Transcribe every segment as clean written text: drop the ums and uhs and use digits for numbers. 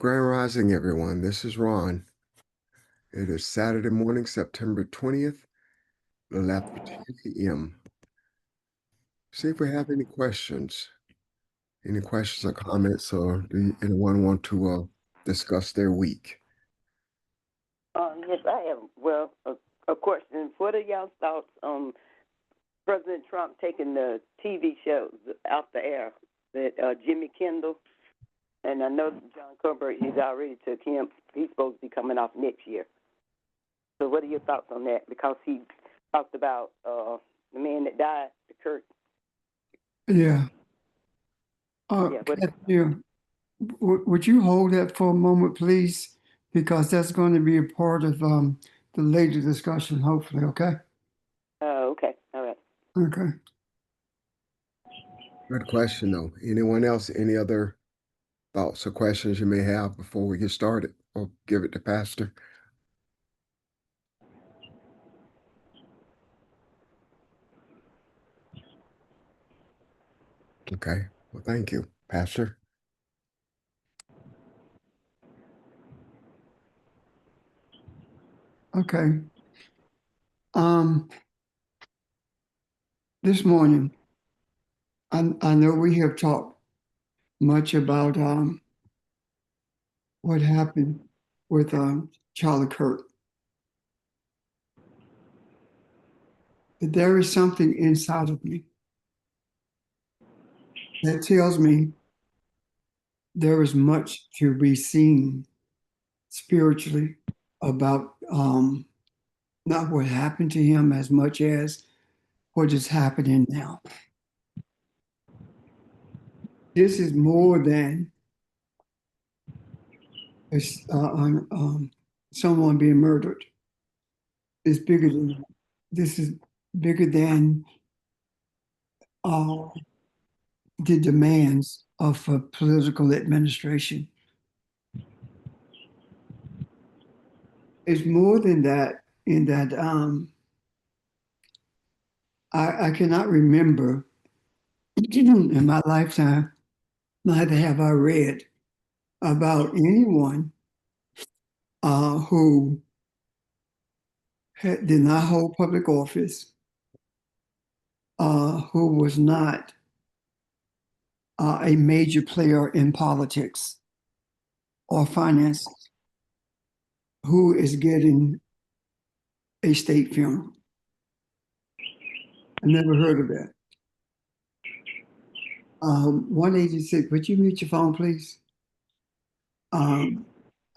Grand Rising, everyone. This is Ron. It is Saturday morning, September 20th, 11:10 a.m. See if we have any questions. Any questions or comments, or do anyone want to discuss their week? Yes, I have. Well, a question. What are y'all's thoughts on President Trump taking the TV shows out the air? That Jimmy Kimmel, and I know John Colbert, he's already took him. He's supposed to be coming off next year. So what are your thoughts on that? Because he talked about the man that died, the Kurt. Yeah. Yeah, what, Kathy, would you hold that for a moment, please? Because that's going to be a part of the later discussion, hopefully, okay? okay, all right. Okay. Good question, though. Anyone else? Any other thoughts or questions you may have before we get started? Or give it to Pastor. Okay. Well, thank you, Pastor. Okay. This morning, I know we have talked much about what happened with Charlie Kirk. But there is something inside of me that tells me there is much to be seen spiritually about not what happened to him as much as what is happening now. This is more than someone being murdered. It's bigger than that. This is bigger than uh, the demands of a political administration. It's more than that in that I cannot remember in my lifetime, neither have I read about anyone who did not hold public office, who was not a major player in politics or finances, who is getting a state funeral. I never heard of that. 186, would you mute your phone, please? I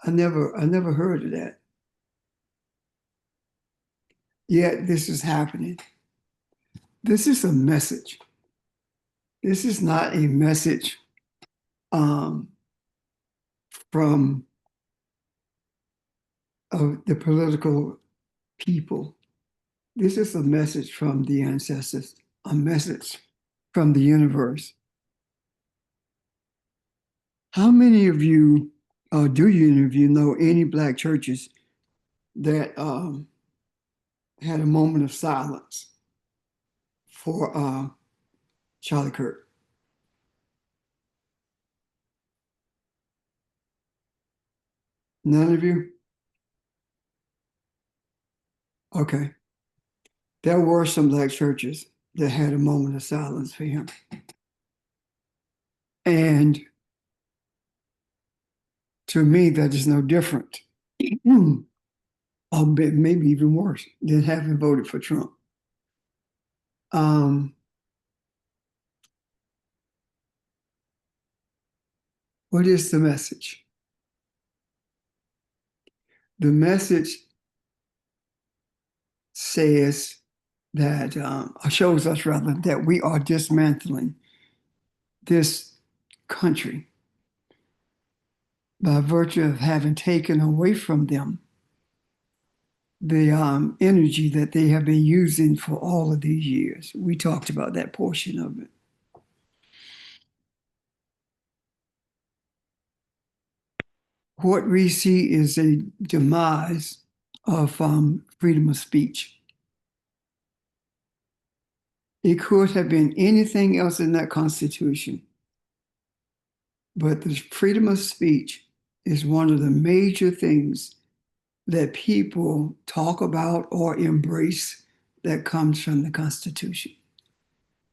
never heard of that. Yet this is happening. This is a message. This is not a message from the political people. This is a message from the ancestors, a message from the universe. How many of you, do you, of you know any Black churches that had a moment of silence for Charlie Kirk? None of you? Okay. There were some Black churches that had a moment of silence for him. And to me, that is no different, or maybe even worse, than having voted for Trump. What is the message? The message says that, or shows us rather, that we are dismantling this country by virtue of having taken away from them the energy that they have been using for all of these years. We talked about that portion of it. What we see is a demise of freedom of speech. It could have been anything else in that Constitution, but the freedom of speech is one of the major things that people talk about or embrace that comes from the Constitution,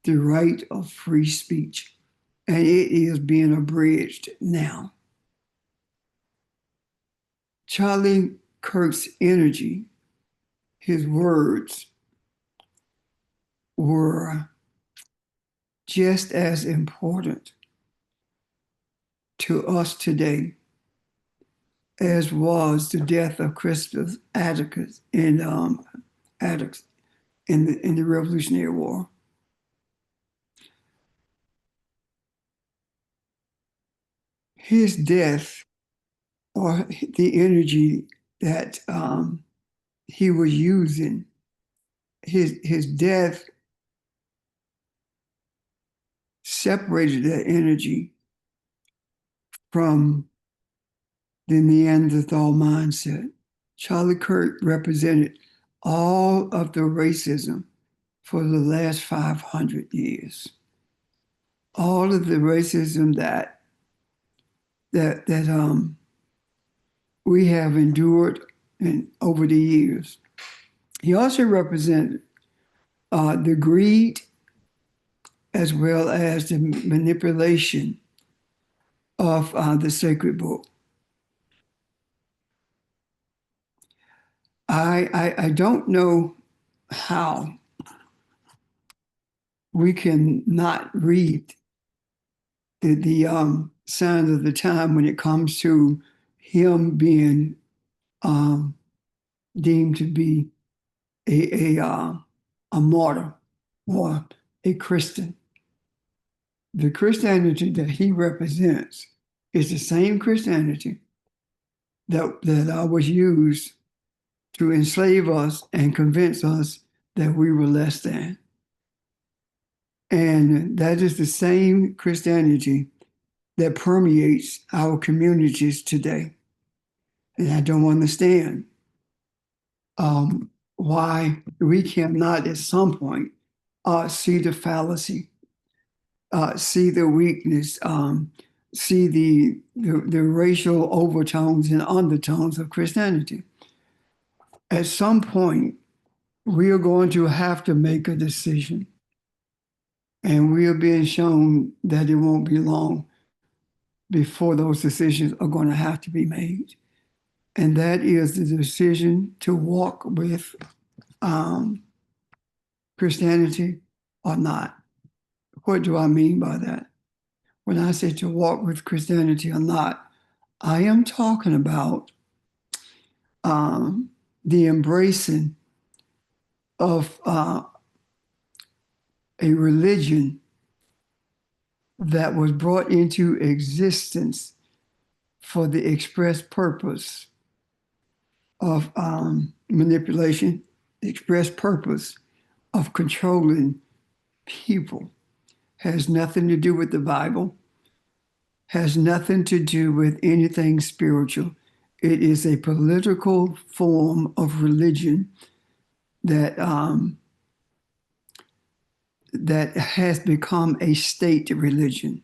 the right of free speech. And it is being abridged now. Charlie Kirk's energy, his words, were just as important to us today as was the death of Crispus Attucks Attucks in the Revolutionary War. His death, or the energy that he was using, his death separated that energy from the Neanderthal mindset. Charlie Kirk represented all of the racism for the last 500 years. All of the racism that we have endured over the years. He also represented the greed as well as the manipulation of the sacred book. I don't know how we can not read the signs of the time when it comes to him being deemed to be a martyr or a Christian. The Christianity that he represents is the same Christianity that was used to enslave us and convince us that we were less than. And that is the same Christianity that permeates our communities today. And I don't understand why we cannot at some point see the fallacy, see the weakness, see the racial overtones and undertones of Christianity. At some point, we are going to have to make a decision. And we are being shown that it won't be long before those decisions are going to have to be made. And that is the decision to walk with Christianity or not. What do I mean by that? When I say to walk with Christianity or not, I am talking about the embracing of a religion that was brought into existence for the express purpose of manipulation, the express purpose of controlling people. Has nothing to do with the Bible, has nothing to do with anything spiritual. It is a political form of religion that that has become a state religion.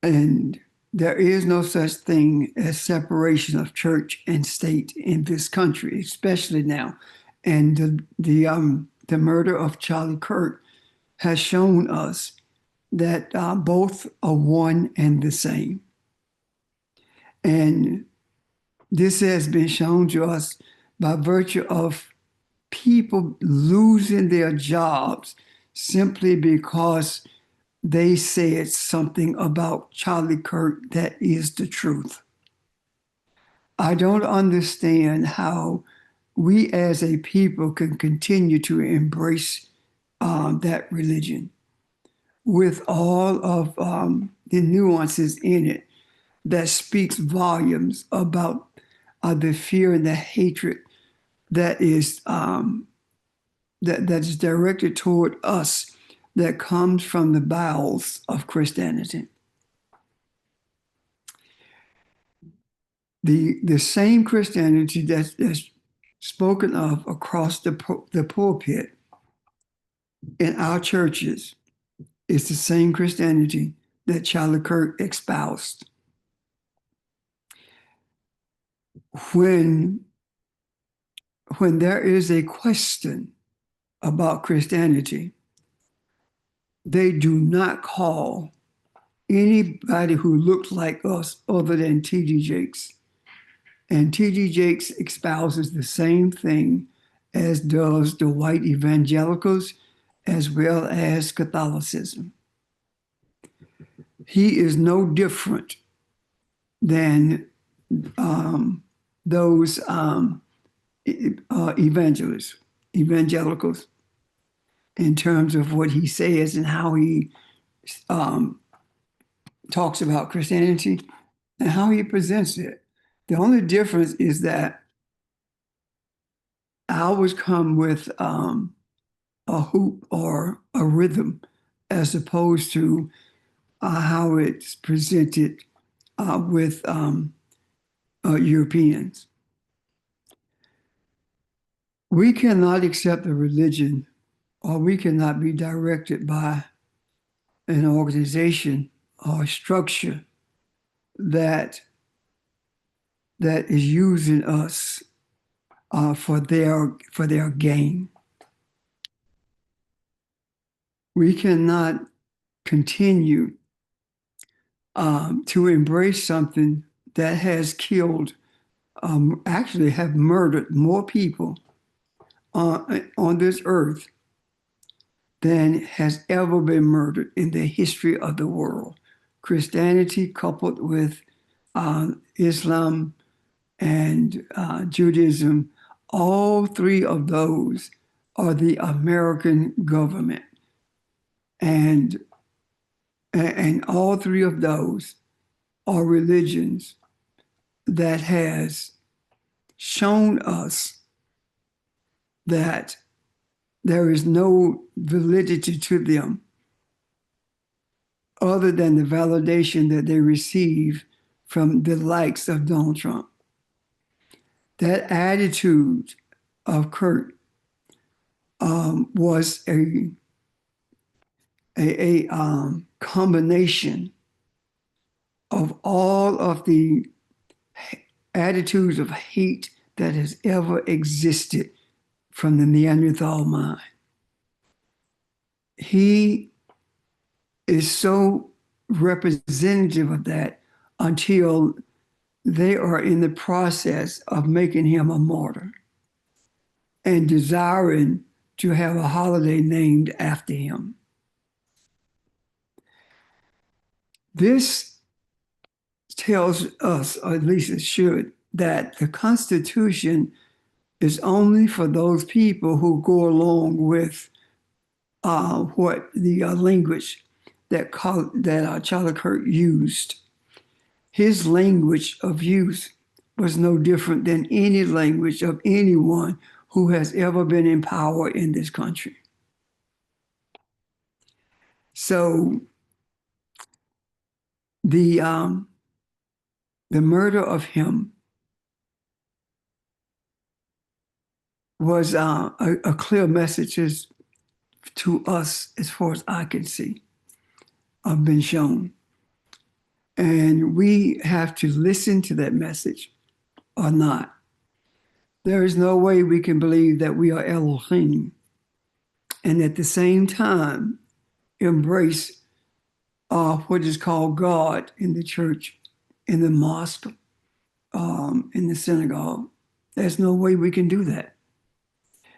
And there is no such thing as separation of church and state in this country, especially now. And the murder of Charlie Kirk has shown us that both are one and the same. And this has been shown to us by virtue of people losing their jobs simply because they said something about Charlie Kirk that is the truth. I don't understand how we as a people can continue to embrace that religion with all of the nuances in it that speaks volumes about the fear and the hatred that is that is directed toward us, that comes from the bowels of Christianity. The same Christianity that's spoken of across the pulpit in our churches is the same Christianity that Charlie Kirk espoused. when there is a question about Christianity, they do not call anybody who looked like us other than T.D. Jakes. And T.D. Jakes espouses the same thing as does the white evangelicals, as well as Catholicism. He is no different than those evangelicals, in terms of what he says and how he talks about Christianity and how he presents it. The only difference is that ours come with a hoop or a rhythm, as opposed to how it's presented with Europeans. We cannot accept a religion, or we cannot be directed by an organization or structure that is using us for their gain. We cannot continue to embrace something that has killed, actually have murdered more people on this earth than has ever been murdered in the history of the world. Christianity coupled with Islam and Judaism, all three of those are the American government. And all three of those are religions that has shown us that there is no validity to them other than the validation that they receive from the likes of Donald Trump. That attitude of Kurt was a combination of all of the attitudes of hate that has ever existed from the Neanderthal mind. He is so representative of that until they are in the process of making him a martyr and desiring to have a holiday named after him. This tells us, or at least it should, that the Constitution is only for those people who go along with what the language that Charlie Kirk used. His language of use was no different than any language of anyone who has ever been in power in this country. So the murder of him was a clear message to us, as far as I can see, have been shown. And we have to listen to that message or not. There is no way we can believe that we are Elohim and at the same time embrace what is called God in the church, in the mosque, in the synagogue. There's no way we can do that,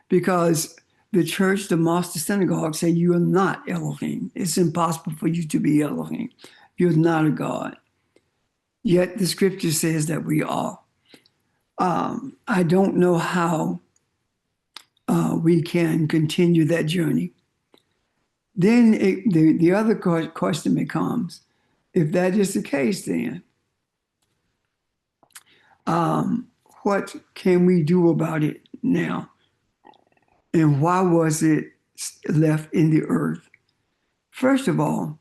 because the church, the mosque, the synagogue say you are not Elohim. It's impossible for you to be Elohim. You're not a God. Yet the scripture says that we are. I don't know how we can continue that journey. Then the other question becomes, if that is the case, then what can we do about it now? And why was it left in the earth? First of all,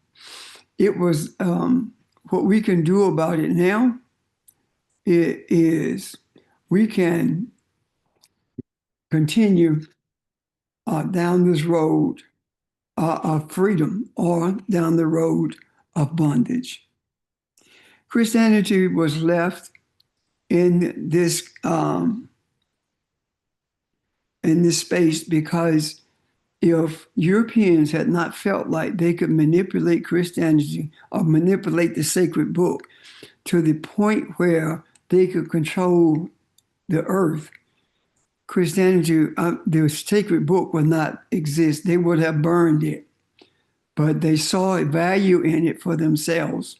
it was what we can do about it now. It is we can continue down this road of freedom or down the road of bondage. Christianity was left in this space, because if Europeans had not felt like they could manipulate Christianity or manipulate the sacred book to the point where they could control the earth, Christianity, the sacred book would not exist. They would have burned it, but they saw a value in it for themselves.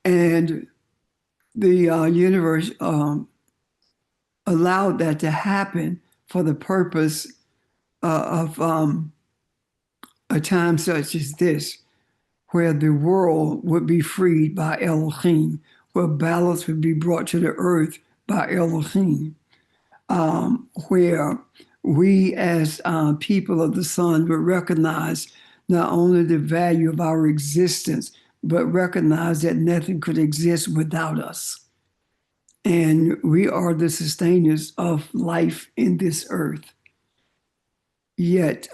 And the universe allowed that to happen for the purpose of a time such as this, where the world would be freed by Elohim, where balance would be brought to the earth by Elohim, where we as people of the sun would recognize not only the value of our existence, but recognize that nothing could exist without us. And we are the sustainers of life in this earth. Yet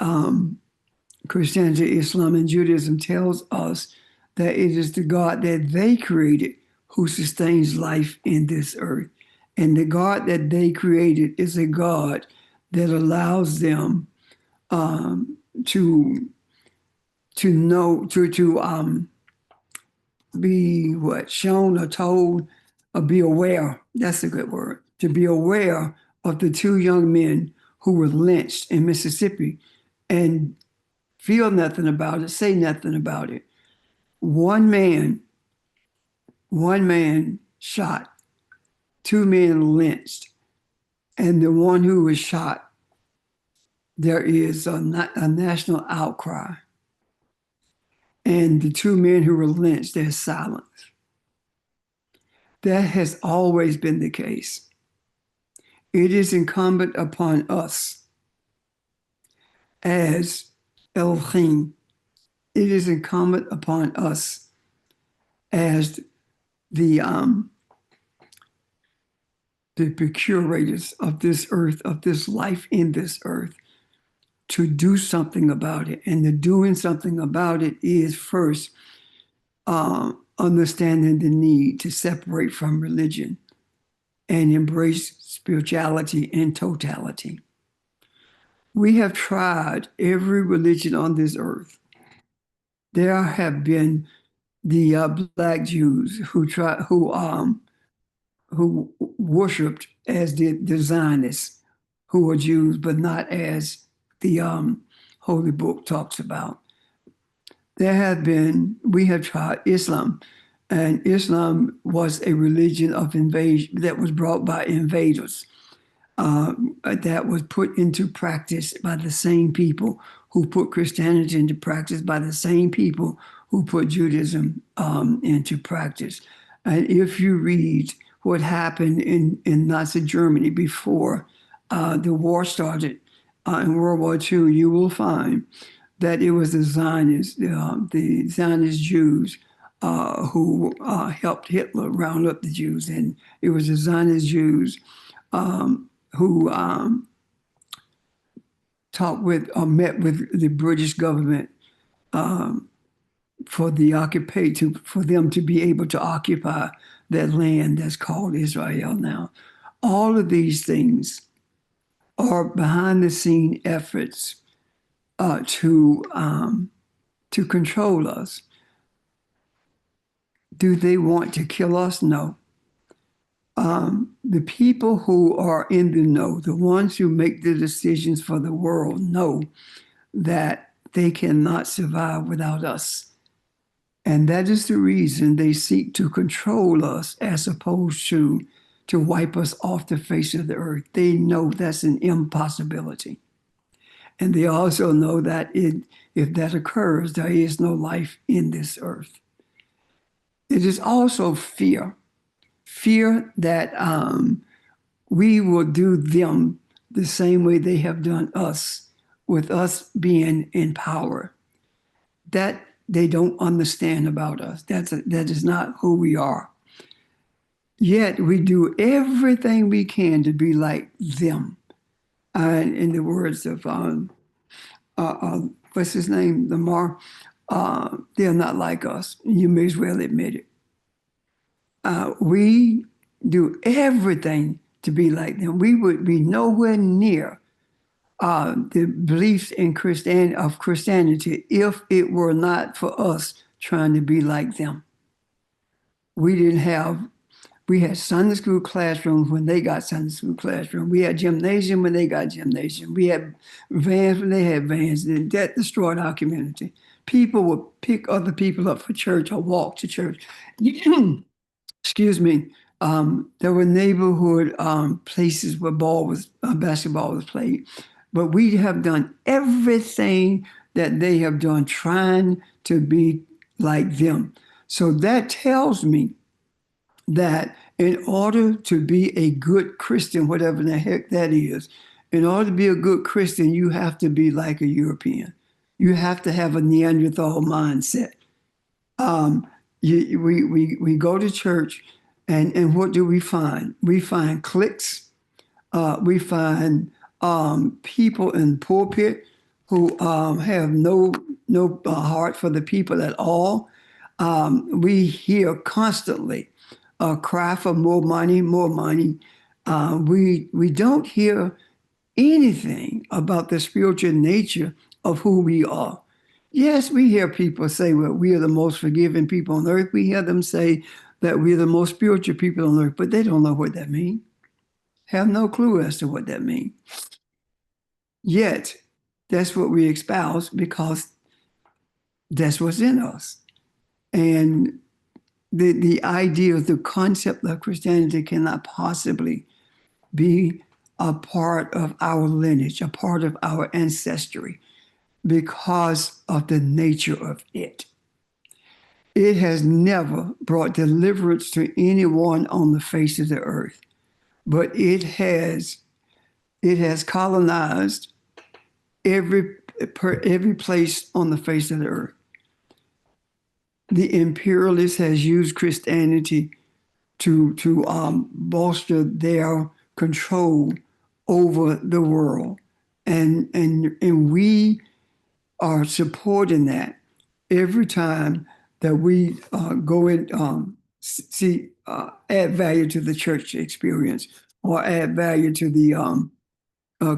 Christianity, Islam, and Judaism tells us that it is the God that they created who sustains life in this earth. And the God that they created is a God that allows them to know, to be shown or told, or be aware. That's a good word. To be aware of the two young men who were lynched in Mississippi and feel nothing about it, say nothing about it. One man shot, two men lynched, and the one who was shot, there is a national outcry. And the two men who were lynched, there's silence. That has always been the case. It is incumbent upon us as Elohim. It is incumbent upon us as the procurators of this earth, of this life in this earth, to do something about it. And the doing something about it is first understanding the need to separate from religion and embrace spirituality in totality. We have tried every religion on this earth. There have been the Black Jews who worshipped as the Zionists, who were Jews, but not as the Holy Book talks about. We have tried Islam, and Islam was a religion of invasion that was brought by invaders, that was put into practice by the same people who put Christianity into practice, by the same people who put Judaism into practice. And if you read what happened in Nazi Germany before the war started in World War II, you will find that it was the Zionists Jews who helped Hitler round up the Jews. And it was the Zionist Jews who talked with or met with the British government for them to be able to occupy that land that's called Israel now. All of these things are behind the scene efforts to control us. Do they want to kill us? No. The people who are in the know, the ones who make the decisions for the world, know that they cannot survive without us. And that is the reason they seek to control us as opposed to wipe us off the face of the earth. They know that's an impossibility. And they also know that if that occurs, there is no life in this earth. It is also fear that we will do them the same way they have done us, with us being in power. That they don't understand about us. That is not who we are. Yet we do everything we can to be like them. And in the words of what's his name, Lamar, they're not like us. You may as well admit it. We do everything to be like them. We would be nowhere near the beliefs in Christianity if it were not for us trying to be like them. We had Sunday school classrooms when they got Sunday school classroom. We had gymnasium when they got gymnasium. We had vans when they had vans. And that destroyed our community. People would pick other people up for church or walk to church. Excuse me. There were neighborhood places where basketball was played. But we have done everything that they have done trying to be like them. So that tells me that in order to be a good Christian, whatever the heck that is, in order to be a good Christian, you have to be like a European. You have to have a Neanderthal mindset. We go to church, and what do we find? We find cliques. We find people in pulpit who have no heart for the people at all. We hear constantly a cry for more money, more money. We don't hear anything about the spiritual nature of who we are. Yes, we hear people say, well, we are the most forgiving people on earth. We hear them say that we're the most spiritual people on earth, but they don't know what that means. Have no clue as to what that means. Yet, that's what we espouse because that's what's in us. And the idea, the concept of Christianity cannot possibly be a part of our lineage, a part of our ancestry, because of the nature of it. It has never brought deliverance to anyone on the face of the earth, but it has colonized every place on the face of the earth. The imperialist has used Christianity to bolster their control over the world, and we are supporting that every time that we go in, add value to the church experience or add value to the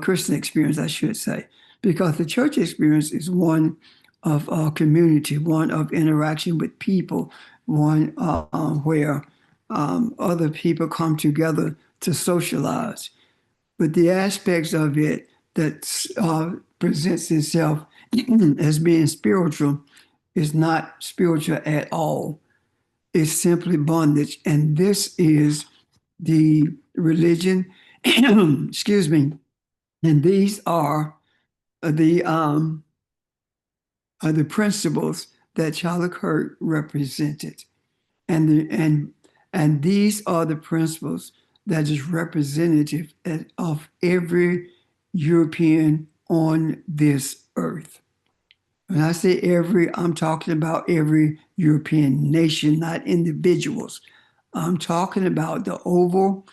Christian experience, I should say, because the church experience is one of community, one of interaction with people, one where other people come together to socialize. But the aspects of it that presents itself as being spiritual is not spiritual at all. It's simply bondage. And this is the religion, excuse me, and these are the principles that Charlie Kirk represented. And these are the principles that is representative of every European on this earth. When I say every, I'm talking about every European nation, not individuals. I'm talking about the overarching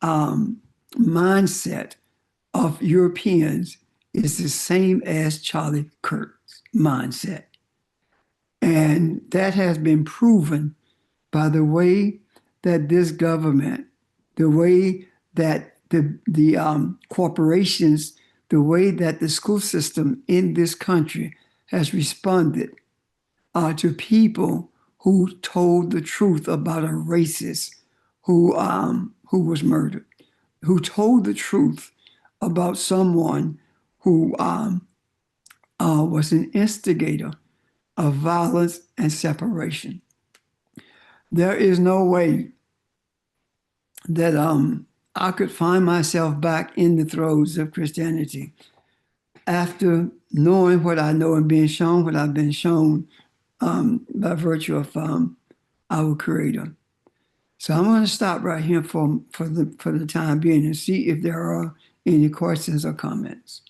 mindset of Europeans is the same as Charlie Kirk's mindset. And that has been proven by the way that this government, the way that the corporations, the way that the school system in this country has responded to people who told the truth about a racist who was murdered, who told the truth about someone who was an instigator of violence and separation. There is no way that I could find myself back in the throes of Christianity after knowing what I know and being shown what I've been shown by virtue of our Creator. So I'm going to stop right here for the time being and see if there are any questions or comments.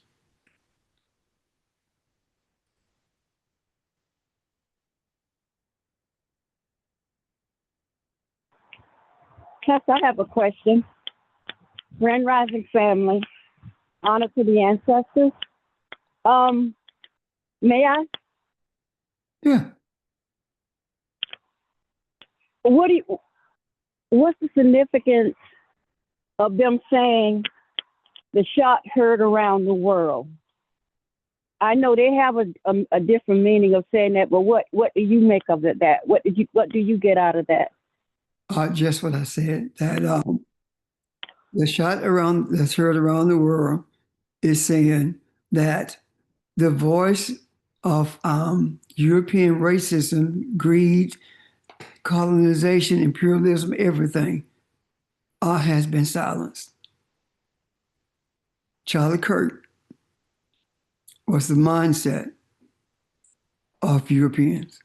Yes, I have a question. Grand Rising family, honor to the ancestors. May I? Yeah. What do what's the significance of them saying the shot heard around the world? I know they have a different meaning of saying that, but what do you make of it? That what do you get out of that? Just what I said, that the shot around that's heard around the world is saying that the voice of European racism, greed, colonization, imperialism, everything has been silenced. Charlie Kirk was the mindset of Europeans.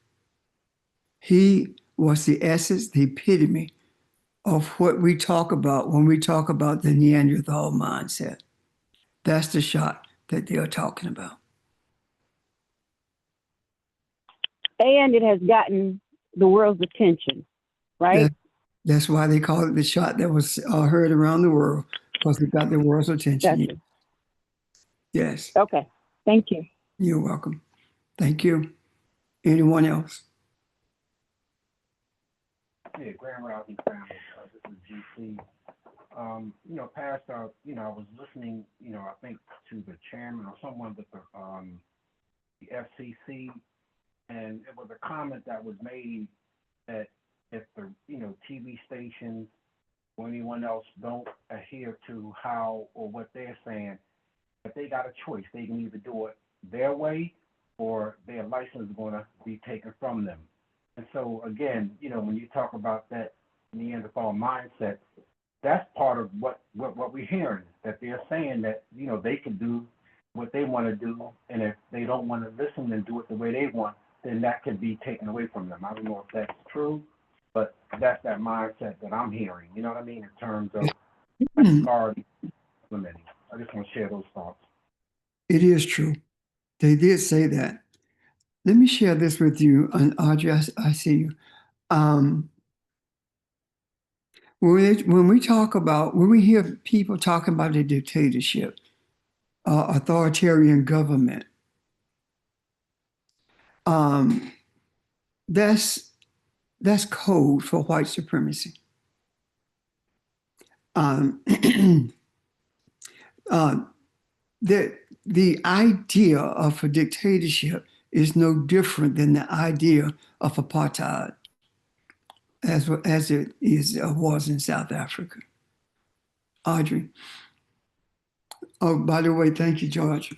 He was the essence, the epitome of what we talk about when we talk about the Neanderthal mindset. That's the shot that they're talking about. And it has gotten the world's attention, right? That's why they call it the shot that was heard around the world, because it got the world's attention. Gotcha. Yes, Okay. Thank you. you're welcome. Thank you. Anyone else? Yeah, Grand Rising family. This is GC. Pastor, I was listening, I think to the chairman or someone with the FCC, and it was a comment that was made that if the, TV stations or anyone else don't adhere to how or what they're saying, that they got a choice. They can either do it their way or their license is going to be taken from them. And so, again, when you talk about that Neanderthal mindset, that's part of what we're hearing, that they're saying that, they can do what they want to do, and if they don't want to listen and do it the way they want, then that can be taken away from them. I don't know if that's true, but that's that mindset that I'm hearing, you know what I mean, in terms of authority implementing. I just want to share those thoughts. It is true. They did say that. Let me share this with you, and Audrey, I see you. When we hear people talking about a dictatorship, authoritarian government, that's code for white supremacy. The idea of a dictatorship is no different than the idea of apartheid, as it was in South Africa. Audrey. Oh, by the way, thank you, George,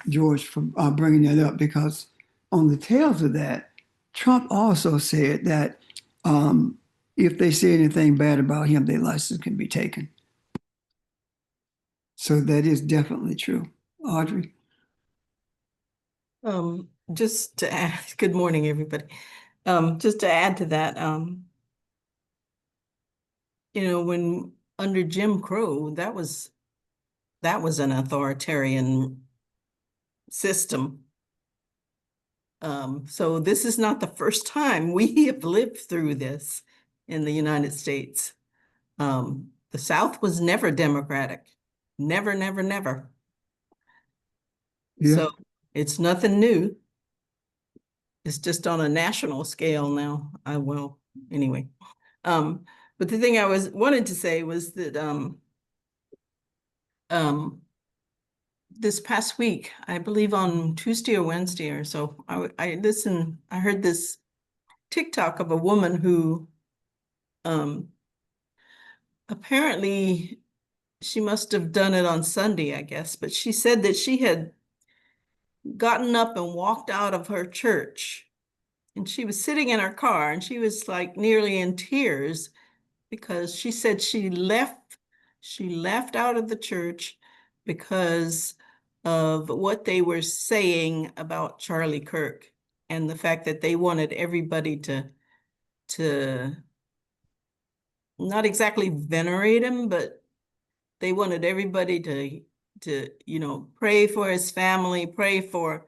for bringing that up, because on the tails of that, Trump also said that if they say anything bad about him, their license can be taken. So that is definitely true. Audrey? Just to add, good morning, everybody. Just to add to that, when under Jim Crow, that was an authoritarian system. So this is not the first time we have lived through this in the United States. The South was never democratic. Never, never, never. Yeah. So it's nothing new. It's just on a national scale now. Anyway. But the thing I wanted to say was that this past week, I believe on Tuesday or Wednesday or so, I heard this TikTok of a woman who apparently she must have done it on Sunday, I guess, but she said that she had gotten up and walked out of her church, and she was sitting in her car and she was like nearly in tears because she said she left out of the church because of what they were saying about Charlie Kirk and the fact that they wanted everybody to not exactly venerate him, but they wanted everybody to pray for his family, pray for,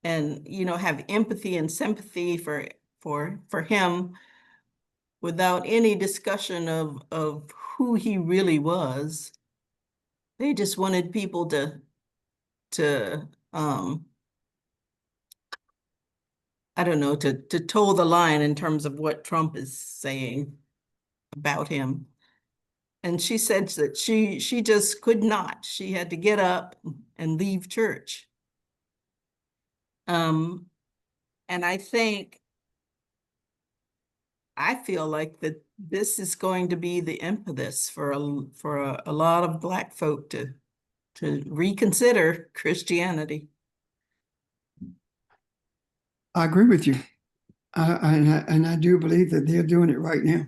and have empathy and sympathy for him, without any discussion of who he really was. They just wanted people to I don't know, to toe the line in terms of what Trump is saying about him. And she said that she just could not. She had to get up and leave church. And I feel like that this is going to be the impetus for a lot of Black folk to reconsider Christianity. I agree with you. And I do believe that they're doing it right now.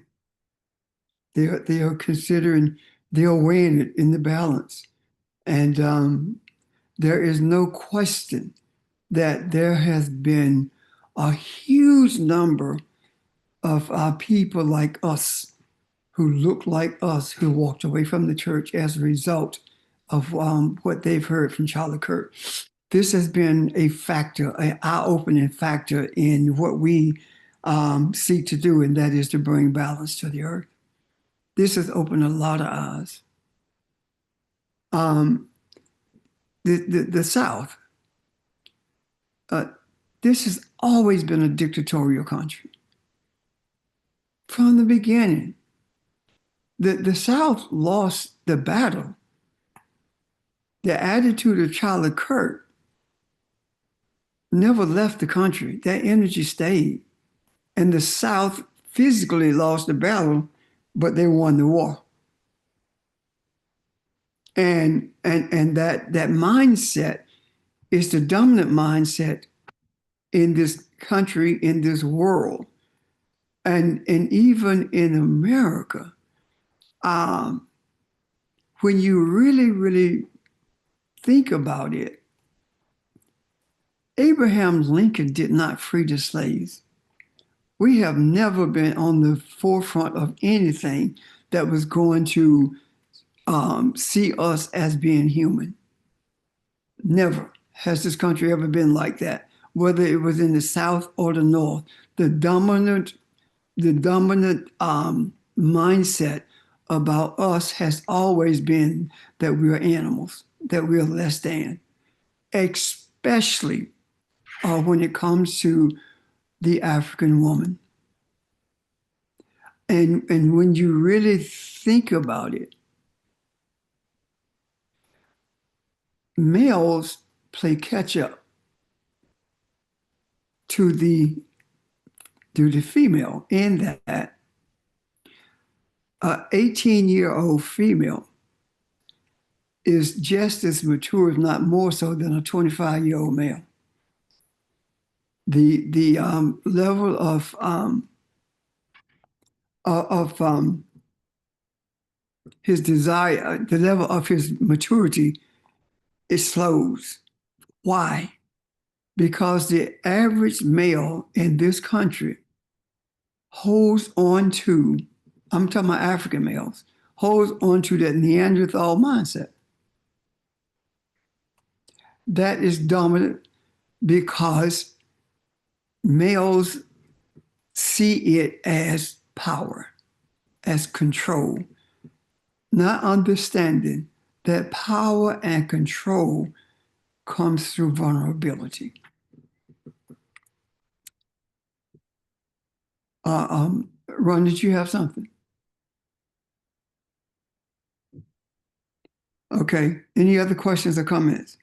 They are considering, they're weighing it in the balance. And there is no question that there has been a huge number of people like us who look like us who walked away from the church as a result of what they've heard from Charlie Kirk. This has been a factor, an eye-opening factor in what we seek to do, and that is to bring balance to the earth. This has opened a lot of eyes. The South, this has always been a dictatorial country. From the beginning, the South lost the battle. The attitude of Charlie Kirk never left the country. That energy stayed. And the South physically lost the battle, but they won the war. And that mindset is the dominant mindset in this country, in this world, and even in America. When you really, really think about it, Abraham Lincoln did not free the slaves. We have never been on the forefront of anything that was going to see us as being human. Never has this country ever been like that, whether it was in the South or the North. The dominant mindset about us has always been that we are animals, that we are less than, especially when it comes to the African woman. And when you really think about it, males play catch up to the female in that an 18-year-old female is just as mature, if not more so, than a 25-year-old male. The level of his desire, the level of his maturity, it slows. Why? Because the average male in this country holds on to, I'm talking about African males, holds on to that Neanderthal mindset. That is dominant because males see it as power, as control, not understanding that power and control comes through vulnerability. Ron, did you have something? Okay. Any other questions or comments?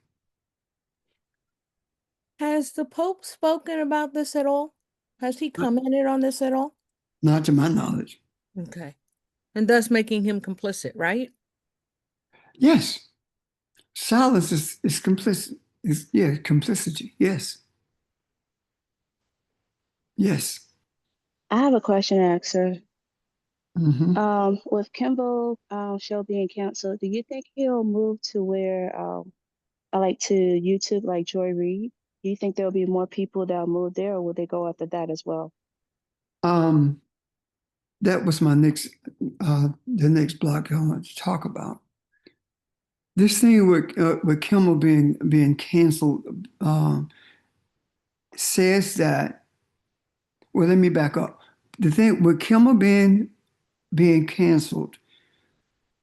Has the Pope spoken about this at all? Has he commented on this at all? Not to my knowledge. Okay. And thus making him complicit, right? Yes. Silence is complicit. Complicity. Yes. Yes. I have a question, Axel. Mm-hmm. With Kimball show being canceled, do you think he'll move to where like to YouTube like Joy Reid? Do you think there'll be more people that'll move there, or will they go after that as well? That was my next the next block I want to talk about. This thing with Kimmel being canceled says that. Well, let me back up. The thing with Kimmel being canceled,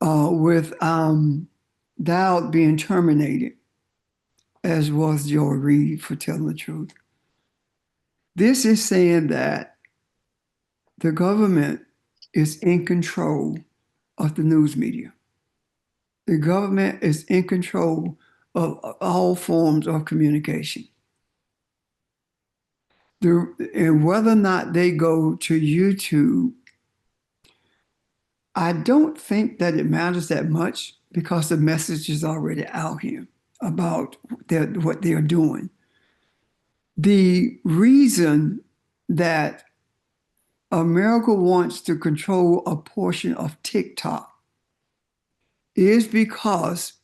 with Dowd being terminated, as was Joy Reid, for telling the truth. This is saying that the government is in control of the news media. The government is in control of all forms of communication. And whether or not they go to YouTube, I don't think that it matters that much because the message is already out here about what they're doing. The reason that America wants to control a portion of TikTok is because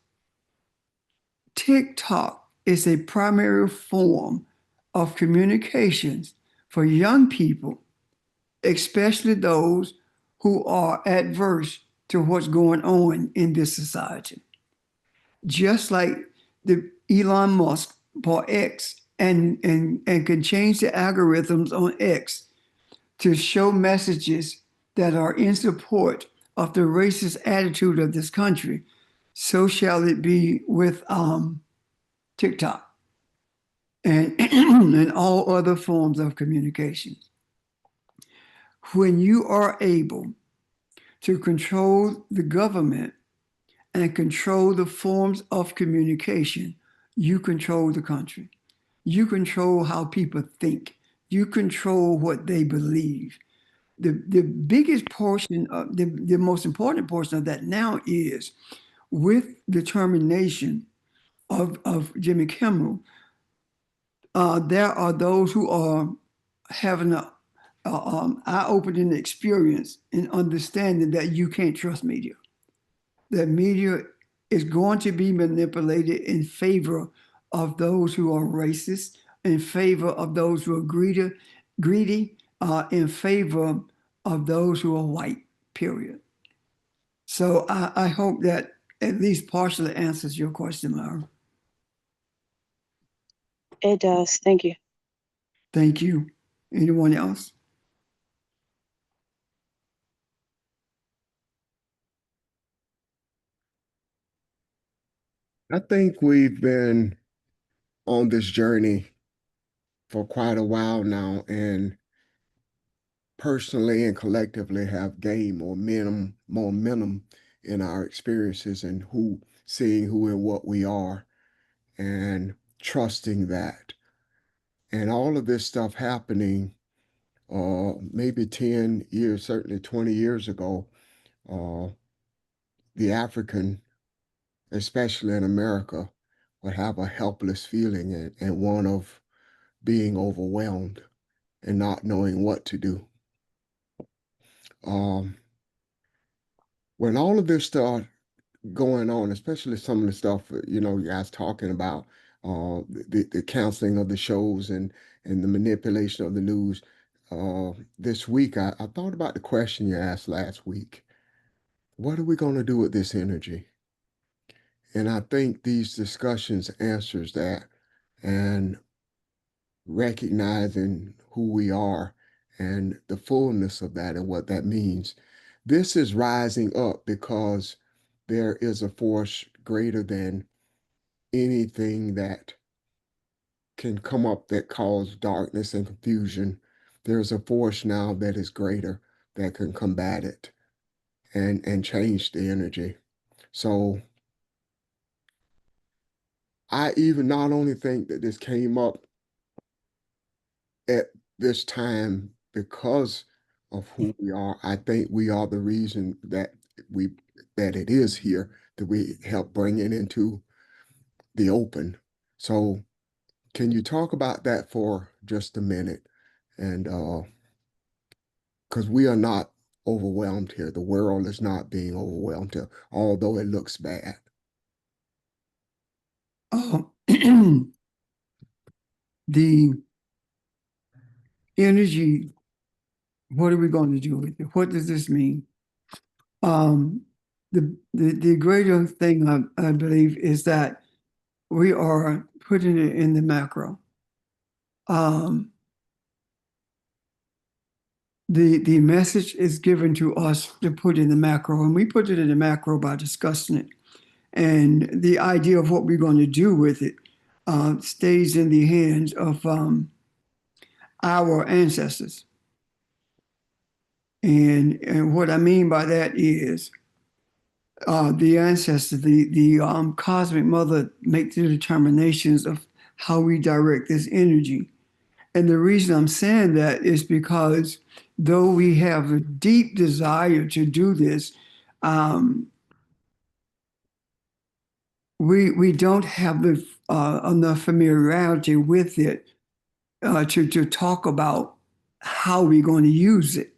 TikTok is a primary form of communications for young people, especially those who are adverse to what's going on in this society. Just like the Elon Musk bought X and can change the algorithms on X to show messages that are in support of the racist attitude of this country, so shall it be with TikTok and, and all other forms of communication. When you are able to control the government and control the forms of communication, you control the country. You control how people think. You control what they believe. The biggest portion of the most important portion of that now is with the termination of Jimmy Kimmel. There are those who are having a eye-opening experience in understanding that you can't trust media. That media is going to be manipulated in favor of those who are racist, in favor of those who are greedy, in favor of those who are white, period. So I hope that at least partially answers your question, Myra. It does. Thank you. Thank you. Anyone else? I think we've been on this journey for quite a while now, and personally and collectively have gained momentum in our experiences and seeing who and what we are and trusting that. And all of this stuff happening maybe 10 years, certainly 20 years ago, the African, especially in America, would have a helpless feeling and one of being overwhelmed and not knowing what to do. When all of this started going on, especially some of the stuff, you guys talking about the canceling of the shows and the manipulation of the news, this week, I thought about the question you asked last week. What are we going to do with this energy? And I think these discussions answers that, and recognizing who we are and the fullness of that and what that means. This is rising up because there is a force greater than anything that can come up that cause darkness and confusion. There's a force now that is greater that can combat it and change the energy. So I even not only think that this came up at this time because of who we are, I think we are the reason that it is here, that we help bring it into the open. So can you talk about that for just a minute? And because we are not overwhelmed here. The world is not being overwhelmed here, although it looks bad. The energy, what are we going to do with it? What does this mean? The greater thing I believe is that we are putting it in the macro. The message is given to us to put in the macro, and we put it in the macro by discussing it. And the idea of what we're going to do with it stays in the hands of our ancestors. And what I mean by that is the ancestors, the cosmic mother make the determinations of how we direct this energy. And the reason I'm saying that is because though we have a deep desire to do this, we don't have the enough familiarity with it to talk about how we're going to use it.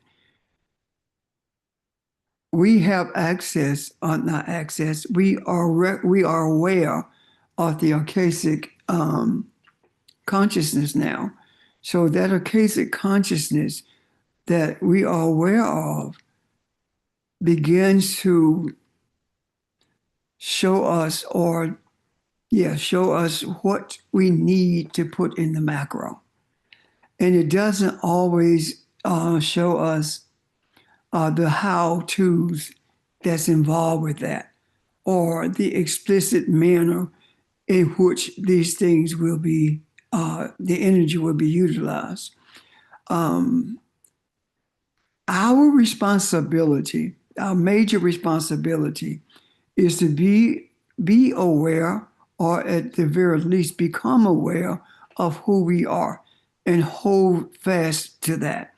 We have access, not access. We are aware of the Akashic consciousness now. So that Akashic consciousness that we are aware of begins to show us what we need to put in the macro. And it doesn't always show us the how-tos that's involved with that, or the explicit manner in which these things will be, the energy will be utilized. Our responsibility, our major responsibility, is to be aware, or at the very least become aware of who we are and hold fast to that.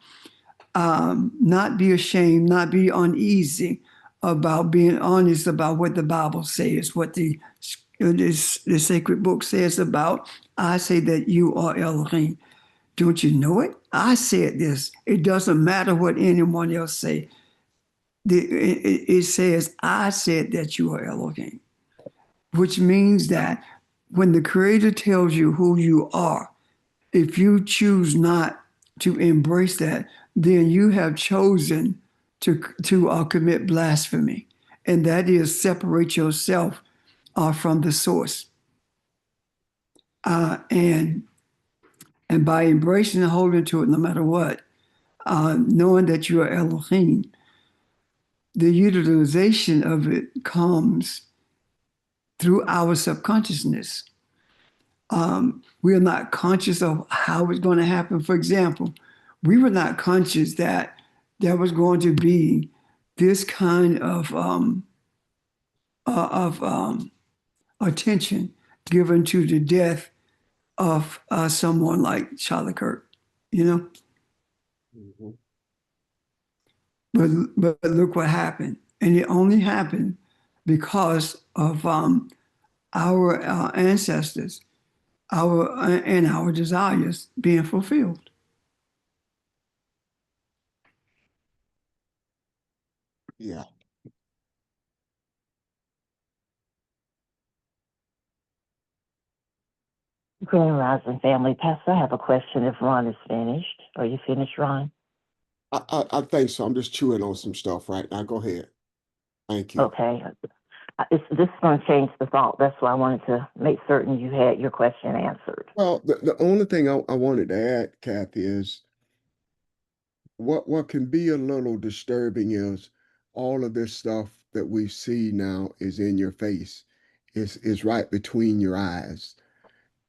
Not be ashamed, not be uneasy about being honest about what the Bible says, what the sacred book says about, I say that you are Elohim. Don't you know it? I said this. It doesn't matter what anyone else say. It says, I said that you are Elohim, which means that when the Creator tells you who you are, if you choose not to embrace that, then you have chosen to commit blasphemy, and that is separate yourself from the source. And by embracing and holding to it, no matter what, knowing that you are Elohim, the utilization of it comes through our subconsciousness. We are not conscious of how it's going to happen. For example, we were not conscious that there was going to be this kind of attention given to the death of someone like Charlie Kirk, you know? Mhm. But look what happened. And it only happened because of our ancestors, our desires being fulfilled. Yeah. Grand Rising family. Pastor, I have a question if Ron is finished. Are you finished, Ron? I think so. I'm just chewing on some stuff right now. Go ahead. Thank you. Okay. This is going to change the thought. That's why I wanted to make certain you had your question answered. Well, the only thing I wanted to add, Kathy, is what can be a little disturbing is all of this stuff that we see now is in your face, is right between your eyes.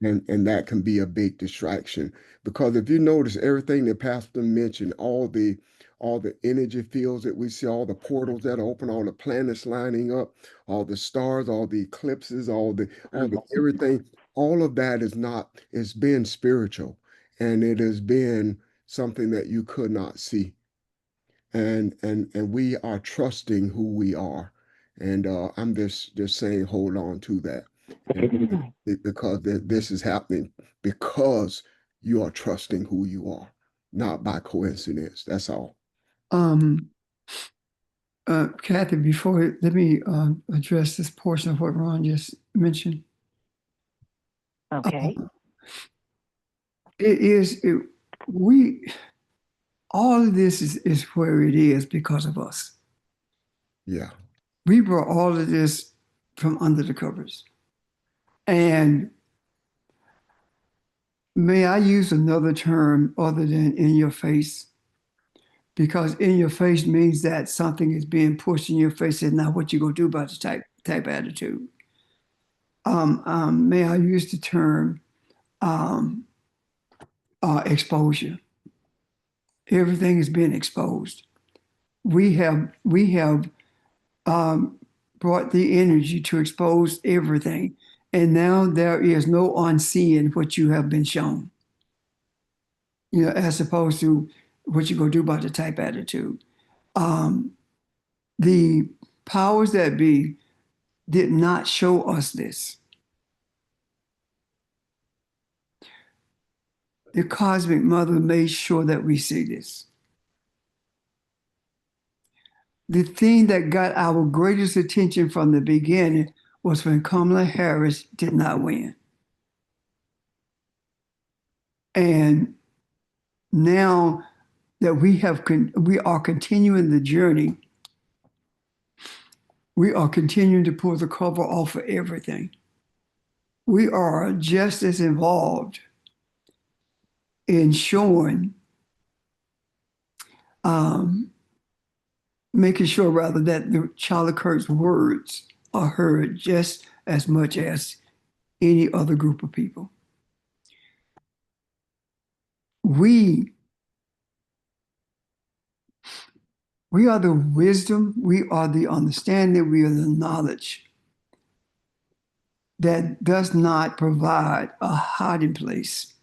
And that can be a big distraction because if you notice everything that Pastor mentioned, all the energy fields that we see, all the portals that are open, all the planets lining up, all the stars, all the eclipses, all the everything, all of that is being spiritual, and it has been something that you could not see. And we are trusting who we are. And I'm just saying hold on to that. And because this is happening because you are trusting who you are, not by coincidence. That's all. Kathy, let me address this portion of what Ron just mentioned. Okay. All of this is where it is because of us. Yeah. We brought all of this from under the covers. And may I use another term other than in your face? Because in your face means that something is being pushed in your face and now what you gonna do about the type attitude. May I use the term exposure? Everything is being exposed. We have brought the energy to expose everything. And now there is no unseeing what you have been shown, as opposed to what you're going to do about the type attitude. The powers that be did not show us this. The cosmic mother made sure that we see this. The thing that got our greatest attention from the beginning was when Kamala Harris did not win. And now that we are continuing the journey, we are continuing to pull the cover off of everything. We are just as involved in showing, making sure rather that the Charlie Kirk's words are heard just as much as any other group of people. We are the wisdom, we are the understanding, we are the knowledge that does not provide a hiding place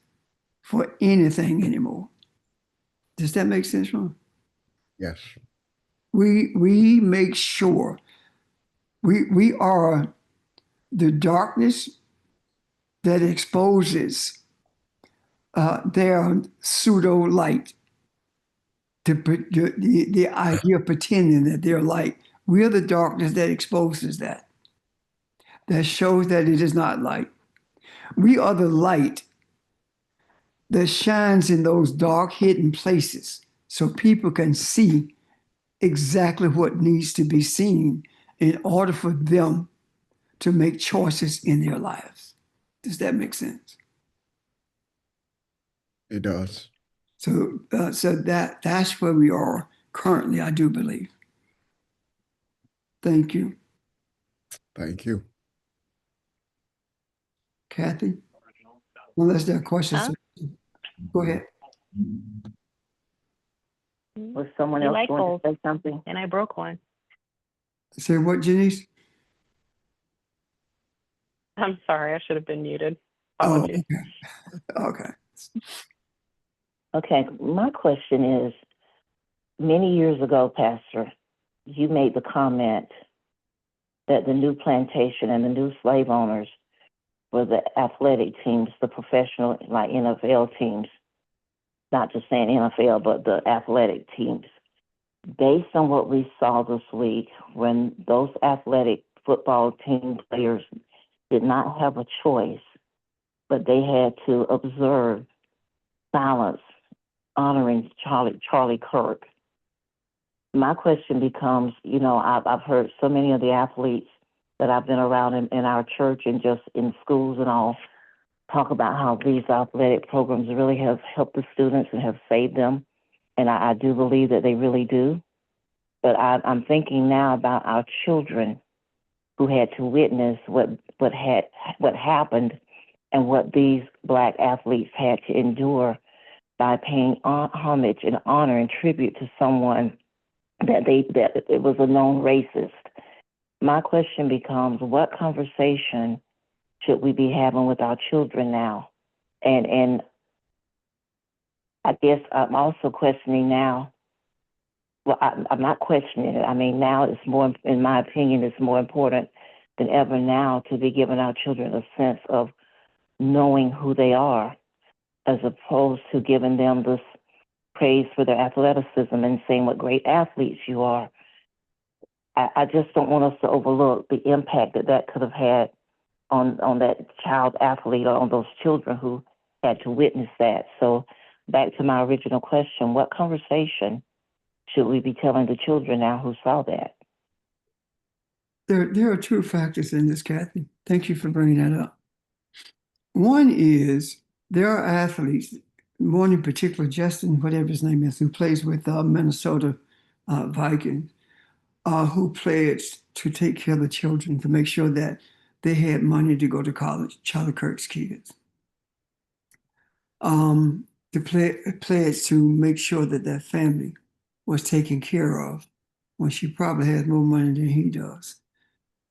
for anything anymore. Does that make sense, Ron? Yes. We make sure we are the darkness that exposes their pseudo light, the idea of pretending that they're light. We are the darkness that exposes that shows that it is not light. We are the light that shines in those dark, hidden places so people can see exactly what needs to be seen in order for them to make choices in their lives. Does that make sense? It does. So that's where we are currently, I do believe. Thank you. Thank you. Kathy? Unless there are questions. Go ahead. Was someone You else like going holes. to say something? And I broke one. Say what, Janice? I'm sorry, I should have been muted. Oh, Apologies. okay. Okay, my question is, many years ago, Pastor, you made the comment that the new plantation and the new slave owners were the athletic teams, the professional, like NFL teams, not just saying NFL, but the athletic teams. Based on what we saw this week, when those athletic football team players did not have a choice, but they had to observe silence honoring Charlie Kirk. My question becomes, I've heard so many of the athletes that I've been around in our church and just in schools and all talk about how these athletic programs really have helped the students and have saved them. And I do believe that they really do. But I'm thinking now about our children who had to witness what happened and what these Black athletes had to endure by paying homage and honor and tribute to someone that it was a known racist. My question becomes, what conversation should we be having with our children now? And I guess I'm also questioning now. Well, I'm not questioning it. I mean, now it's more, in my opinion, it's more important than ever now to be giving our children a sense of knowing who they are, as opposed to giving them this praise for their athleticism and saying what great athletes you are. I just don't want us to overlook the impact that could have had on that child athlete or on those children who had to witness that. So back to my original question, what conversation should we be telling the children now who saw that? There are two factors in this, Kathy. Thank you for bringing that up. One is there are athletes, one in particular, Justin, whatever his name is, who plays with Minnesota Vikings, who pledged to take care of the children to make sure that they had money to go to college, Charlie Kirk's kids. To pledge to make sure that their family was taken care of when she probably has more money than he does.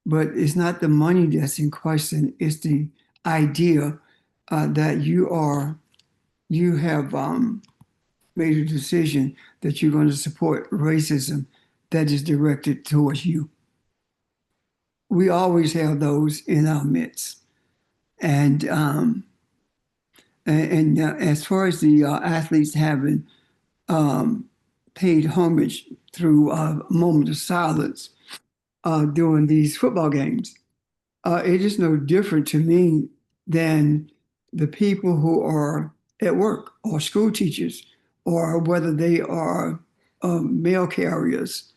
but it's not the money that's in question. It's the idea that you have made a decision that you're going to support racism that is directed towards you. We always have those in our midst. And as far as the athletes having paid homage through a moment of silence during these football games, it is no different to me than the people who are at work or school teachers, or whether they are mail carriers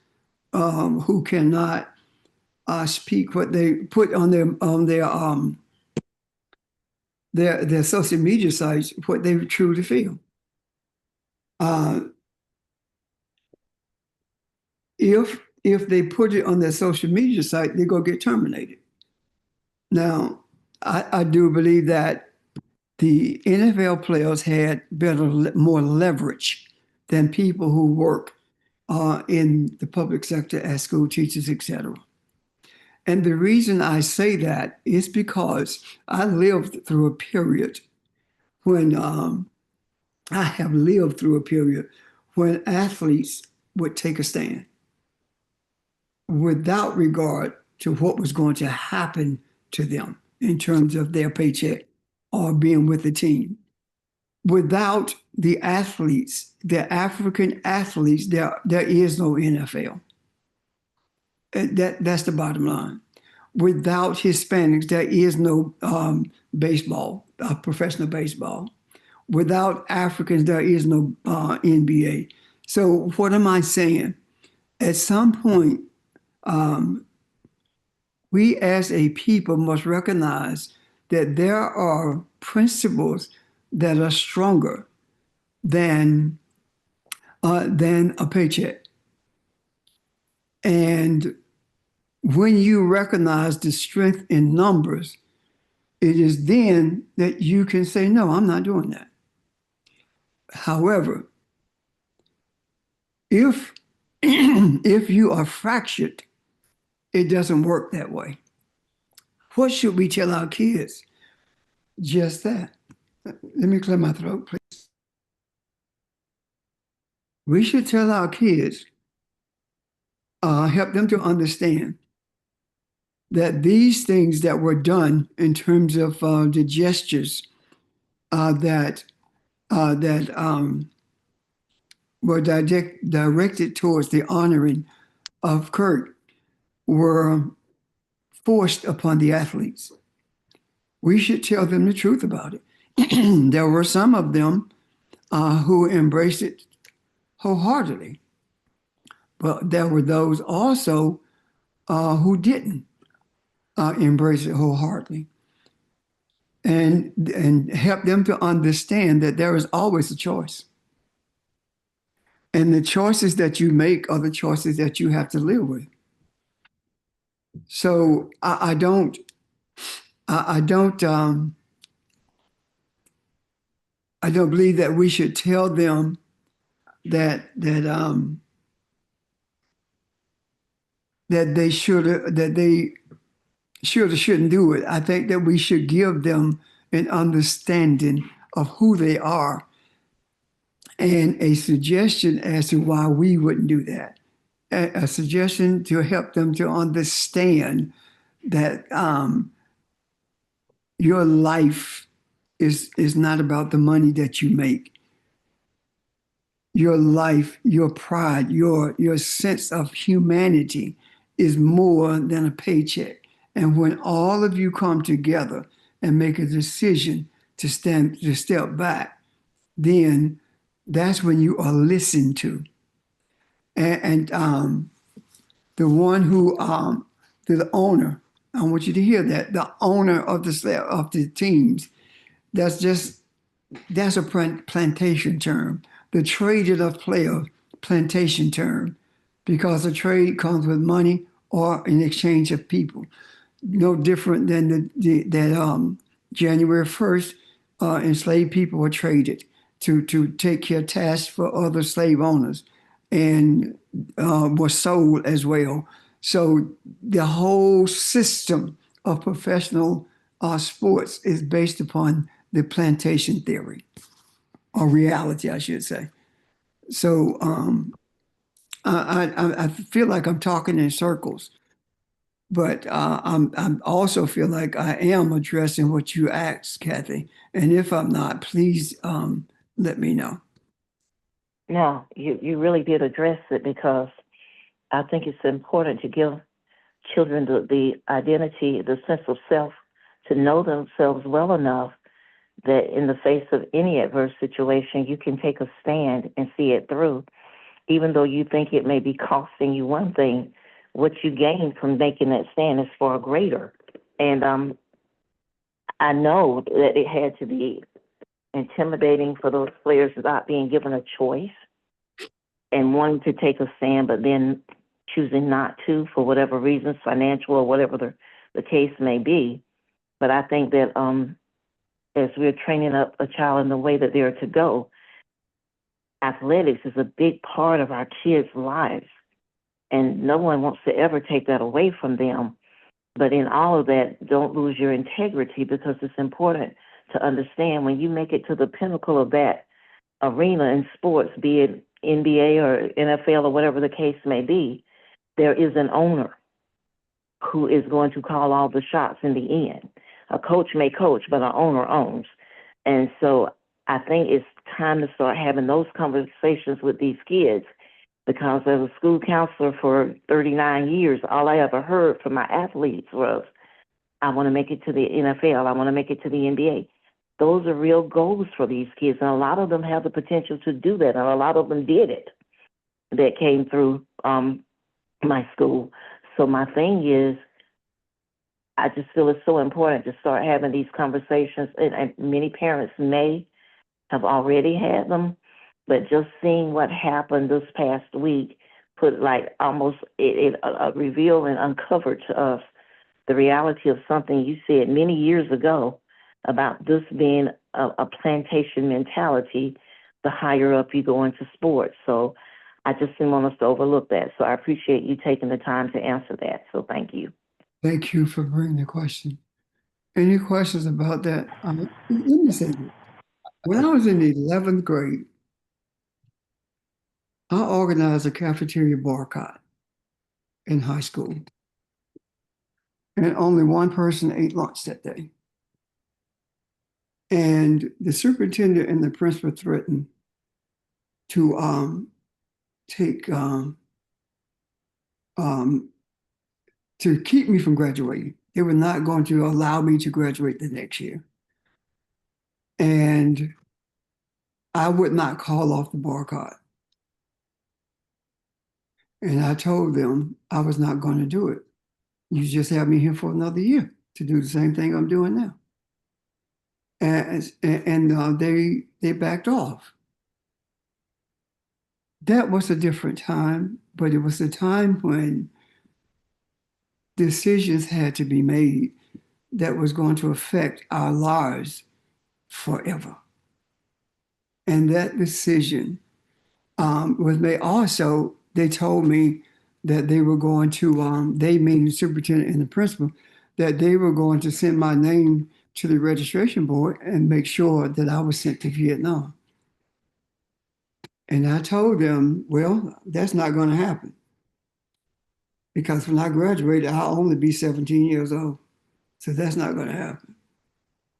who cannot speak what they put on their social media sites, what they truly feel. If they put it on their social media site, they're going to get terminated. Now, I do believe that the NFL players had more leverage than people who work in the public sector as school teachers, etc. And the reason I say that is because I lived through a period when I have lived through a period when athletes would take a stand without regard to what was going to happen to them in terms of their paycheck or being with the team. Without the athletes, the African athletes, there is no NFL. That's the bottom line. Without Hispanics, there is no baseball, professional baseball. Without Africans, there is no NBA. So what am I saying? At some point, we as a people must recognize that there are principles that are stronger than a paycheck. And when you recognize the strength in numbers, it is then that you can say, no, I'm not doing that. However, if you are fractured, it doesn't work that way. What should we tell our kids? Just that. Let me clear my throat, please. We should tell our kids, help them to understand that these things that were done in terms of the gestures that were directed towards the honoring of Kurt were forced upon the athletes. We should tell them the truth about it. There were some of them who embraced it wholeheartedly, but there were those also who didn't embrace it wholeheartedly, and help them to understand that there is always a choice. And the choices that you make are the choices that you have to live with. So I don't believe that we should tell them that they should or shouldn't do it. I think that we should give them an understanding of who they are and a suggestion as to why we wouldn't do that. A suggestion to help them to understand that your life is not about the money that you make. Your life, your pride, your sense of humanity is more than a paycheck. And when all of you come together and make a decision to step back, then that's when you are listened to. And the one who, the owner, I want you to hear that, the owner of the teams, that's a plantation term. The traded of player, plantation term, because a trade comes with money or in exchange of people. No different than that January 1st, enslaved people were traded to take care of tasks for other slave owners and were sold as well. So the whole system of professional sports is based upon the plantation theory, or reality, I should say. So I feel like I'm talking in circles, but I'm also feel like I am addressing what you asked, Kathy. And if I'm not, please let me know. No, you really did address it, because I think it's important to give children the identity, the sense of self, to know themselves well enough that in the face of any adverse situation, you can take a stand and see it through. Even though you think it may be costing you one thing, what you gain from making that stand is far greater. And I know that it had to be intimidating for those players not being given a choice and wanting to take a stand, but then choosing not to for whatever reasons, financial or whatever the case may be. But I think that as we're training up a child in the way that they're to go, athletics is a big part of our kids' lives. And no one wants to ever take that away from them. But in all of that, don't lose your integrity, because it's important to understand when you make it to the pinnacle of that arena in sports, be it NBA or NFL or whatever the case may be, there is an owner who is going to call all the shots in the end. A coach may coach, but an owner owns. And so I think it's time to start having those conversations with these kids, because as a school counselor for 39 years, all I ever heard from my athletes was, I want to make it to the NFL. I want to make it to the NBA. Those are real goals for these kids, and a lot of them have the potential to do that, and a lot of them did it that came through my school. So my thing is, I just feel it's so important to start having these conversations, and many parents may have already had them, but just seeing what happened this past week put like almost it revealed and uncovered to us the reality of something you said many years ago about this being a plantation mentality the higher up you go into sports. So I just didn't want us to overlook that. So I appreciate you taking the time to answer that. So thank you. Thank you for bringing the question. Any questions about that? Let me say this. When I was in the 11th grade, I organized a cafeteria boycott in high school. And only one person ate lunch that day. And the superintendent and the principal threatened to to keep me from graduating. They were not going to allow me to graduate the next year. And I would not call off the boycott. And I told them I was not going to do it. You just have me here for another year to do the same thing I'm doing now. And they backed off. That was a different time, but it was a time when decisions had to be made that was going to affect our lives forever. And that decision was made. Also, they told me that they were going to, they meaning the superintendent and the principal, that they were going to send my name to the registration board and make sure that I was sent to Vietnam. And I told them, well, that's not going to happen. Because when I graduated, I'll only be 17 years old. So that's not going to happen.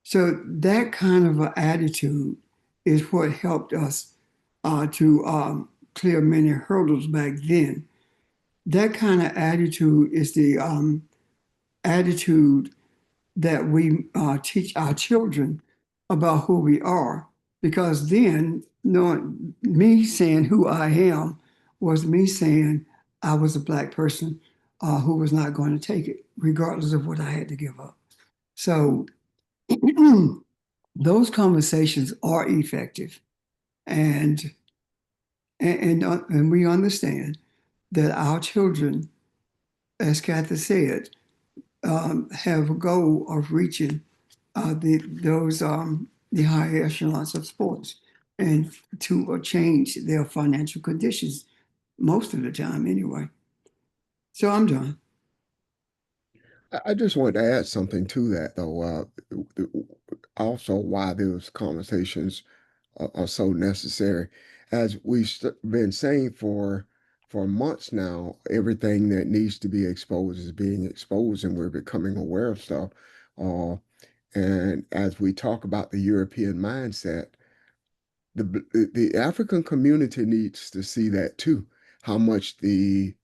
So that kind of an attitude is what helped us to clear many hurdles back then. That kind of attitude is the attitude that we teach our children about who we are. Because then, knowing me saying who I am was me saying I was a Black person who was not going to take it, regardless of what I had to give up. So those conversations are effective, and we understand that our children, as Kathy said, have a goal of reaching the higher echelons of sports and to change their financial conditions most of the time anyway. So I'm done. I just wanted to add something to that, though. Also, why those conversations are so necessary. As we've been saying for months now, everything that needs to be exposed is being exposed, and we're becoming aware of stuff. Uh, and as we talk about the European mindset, the African community needs to see that too, how much the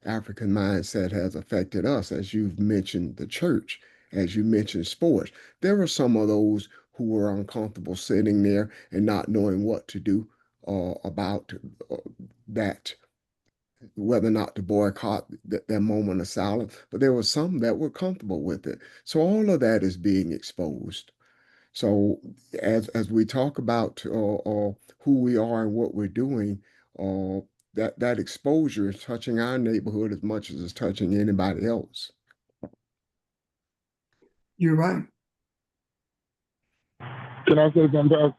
African mindset has affected us, as you've mentioned the church, as you mentioned sports. There are some of those who were uncomfortable sitting there and not knowing what to do about that, whether or not to boycott that moment of silence. But there were some that were comfortable with it. So all of that is being exposed. So as we talk about who we are and what we're doing, uh, that exposure is touching our neighborhood as much as it's touching anybody else. You're right. Can I say something, Pastor?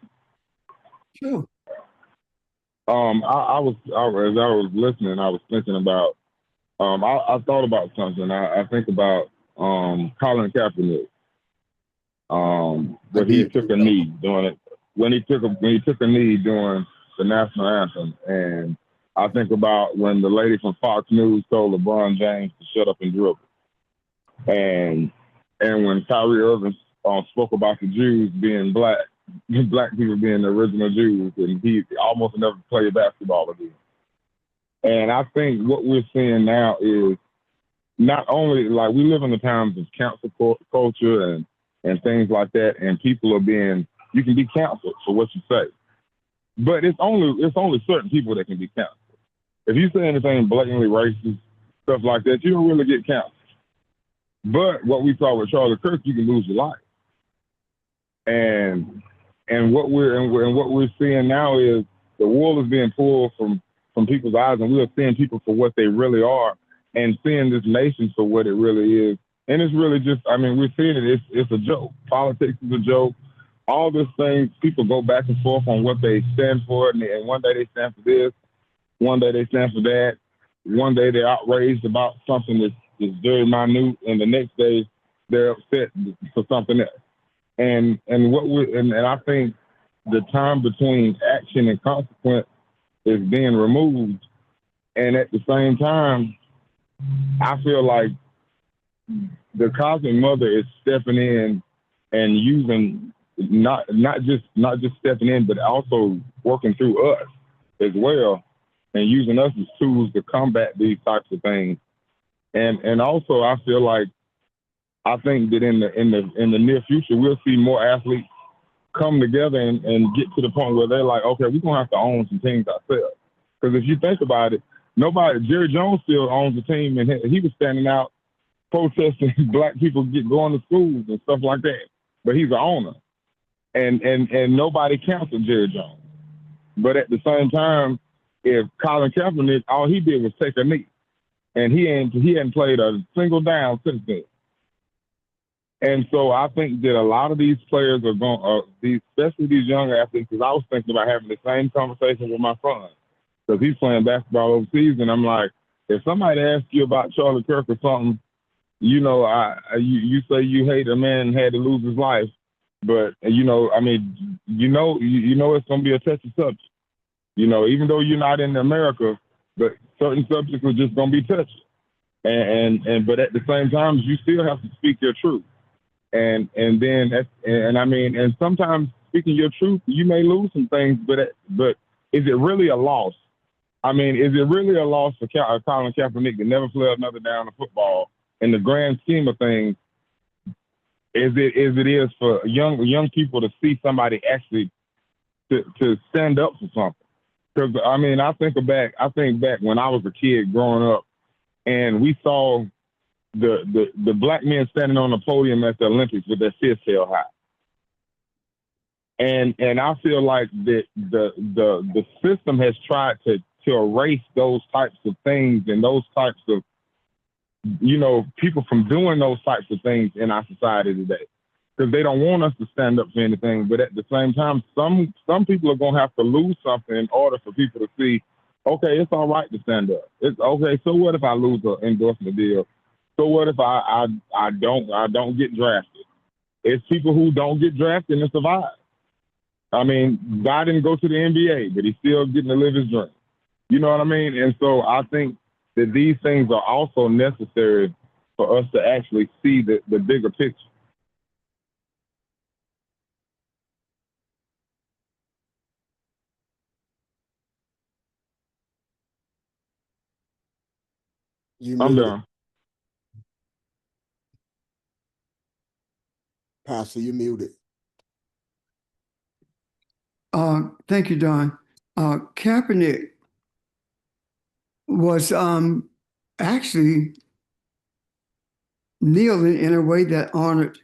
Sure. As I was listening, I was thinking about, I thought about something. I think about Colin Kaepernick. But he took a knee doing it when he took a knee during the national anthem, and I think about when the lady from Fox News told LeBron James to shut up and dribble, and when Kyrie Irving spoke about the Jews being black people being the original Jews, and he almost never played basketball again. And I think what we're seeing now is not only, like, we live in the times of cancel culture and things like that, and people are you can be canceled for what you say. But it's only certain people that can be canceled. If you say anything blatantly racist, stuff like that, you don't really get canceled. But what we saw with Charlie Kirk, you can lose your life. And what we're seeing now is the wool is being pulled from people's eyes, and we are seeing people for what they really are, and seeing this nation for what it really is. And it's really just, I mean, we're seeing it. It's a joke. Politics is a joke. All these things, people go back and forth on what they stand for, and one day they stand for this, one day they stand for that, one day they're outraged about something that's very minute, and the next day they're upset for something else. And I think the time between action and consequence is being removed, and at the same time, I feel like the cosmic mother is stepping in and using not just stepping in, but also working through us as well, and using us as tools to combat these types of things. And also, I feel like, I think that in the near future, we'll see more athletes come together and get to the point where they're like, okay, we're gonna have to own some teams ourselves. Because if you think about it, Jerry Jones still owns the team, and he was standing out protesting black people going to schools and stuff like that. But he's an owner, and nobody canceled Jerry Jones. But at the same time, if Colin Kaepernick, all he did was take a knee, and he hadn't played a single down since then. And so I think that a lot of these players are going, especially these young athletes, because I was thinking about having the same conversation with my son, because he's playing basketball overseas, and I'm like, if somebody asks you about Charlie Kirk or something, you know, you say you hate a man had to lose his life, but I mean, it's gonna be a touchy subject. Even though you're not in America, but certain subjects are just gonna be touchy, but at the same time, you still have to speak your truth. And sometimes speaking your truth, you may lose some things, but is it really a loss? I mean, is it really a loss for Colin Kaepernick to never play another down of football? In the grand scheme of things, as it is for young people to see somebody actually to stand up for something. Because I mean, I think back when I was a kid growing up, and we saw the black men standing on the podium at the Olympics with their fists held high. And I feel like that the system has tried to erase those types of things and those types of people from doing those types of things in our society today, because they don't want us to stand up for anything. But at the same time, some people are going to have to lose something in order for people to see, okay, it's all right to stand up. It's okay. So what if I lose an endorsement deal? So what if I don't get drafted? It's people who don't get drafted and survive. I mean, guy didn't go to the NBA, but he's still getting to live his dream. You know what I mean? And so I think that these things are also necessary for us to actually see the bigger picture. I'm muted. done. Pastor, you muted. Thank you, Don. Kaepernick was actually kneeling in a way that honored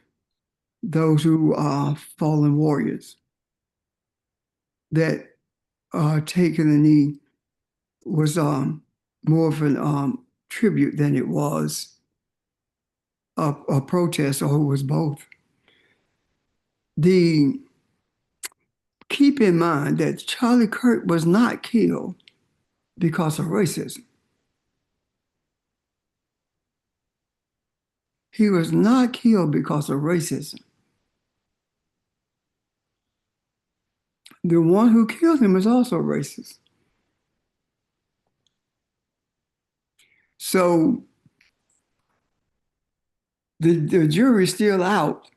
those who are fallen warriors. That taking the knee was more of an tribute than it was a protest, or it was both. Keep in mind that Charlie Kirk was not killed because of racism. He was not killed because of racism. The one who killed him is also racist. So the jury's still out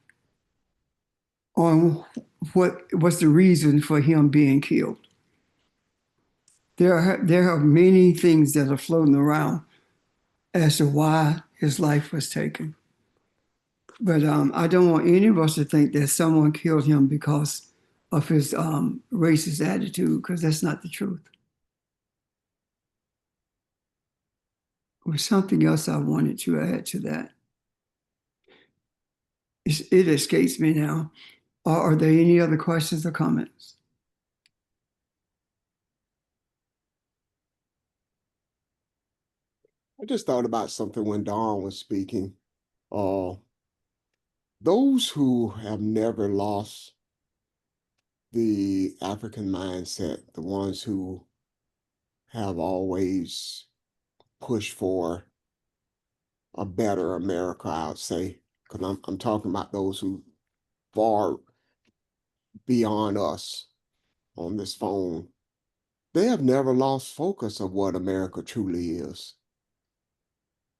on what's the reason for him being killed. There are many things that are floating around as to why his life was taken. But I don't want any of us to think that someone killed him because of his racist attitude, because that's not the truth. There was something else I wanted to add to that. It escapes me now. Are there any other questions or comments? I just thought about something when Dawn was speaking. Those who have never lost the African mindset, the ones who have always pushed for a better America, I would say, because I'm talking about those who far beyond us on this phone. They have never lost focus of what America truly is.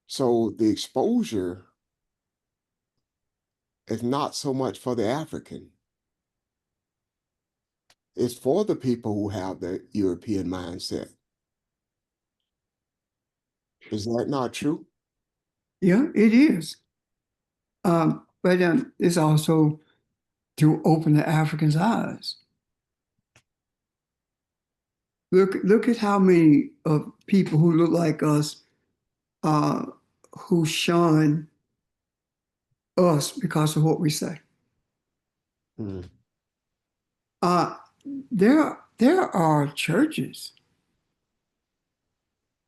So the exposure is not so much for the African. It's for the people who have the European mindset. Is that not true? Yeah, it is. But it's also to open the Africans' eyes. Look at how many of people who look like us who shun us because of what we say. Hmm. There are churches.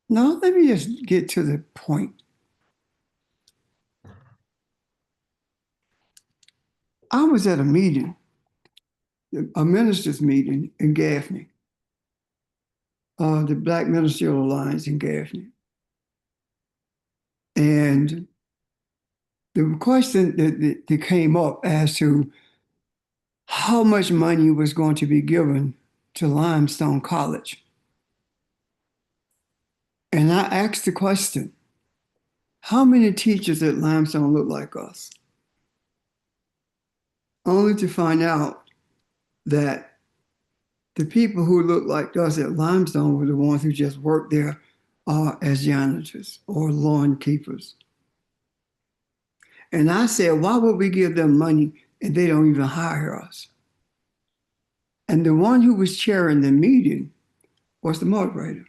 No, let me just get to the point. I was at a meeting, a ministers' meeting in Gaffney, the Black Ministerial Alliance in Gaffney. And the question that came up as to how much money was going to be given to Limestone College. And I asked the question, how many teachers at Limestone look like us? Only to find out that the people who looked like us at Limestone were the ones who just worked there as janitors or lawn keepers. And I said, why would we give them money and they don't even hire us? And the one who was chairing the meeting was the moderator.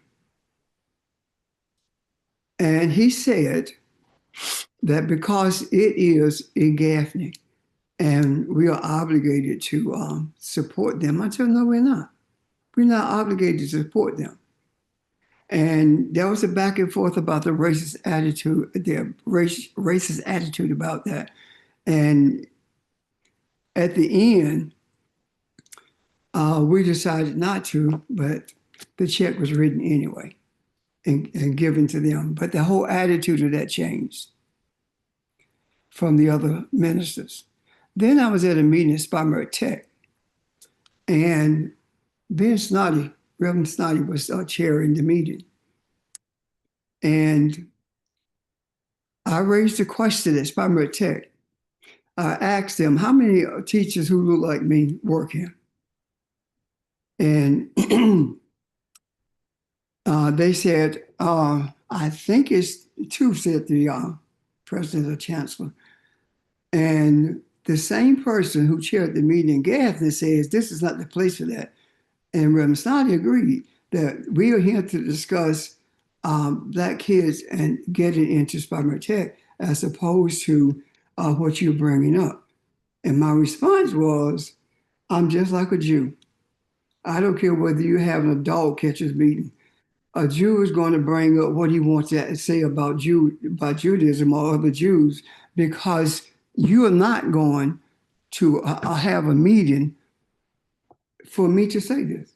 And he said that because it is in Gaffney and we are obligated to support them. I said, no, we're not. We're not obligated to support them. And there was a back and forth about the racist attitude about that. And at the end, we decided not to, but the check was written anyway and given to them. But the whole attitude of that changed from the other ministers. Then I was at a meeting at Spartanburg Tech, and Ben Snoddy, Reverend Snoddy, was chairing the meeting. And I raised a question at Spartanburg Tech. I asked them, how many teachers who look like me work here? And they said, I think it's two, said the president or chancellor. And the same person who chaired the meeting, Gaffney, says, this is not the place for that. And Reverend Snoddy agreed that we are here to discuss Black kids and getting into Spartanburg Tech as opposed to what you're bringing up. And my response was, I'm just like a Jew. I don't care whether you have a dog catchers meeting. A Jew is going to bring up what he wants to say about Judaism or other Jews, because you are not going to have a meeting for me to say this.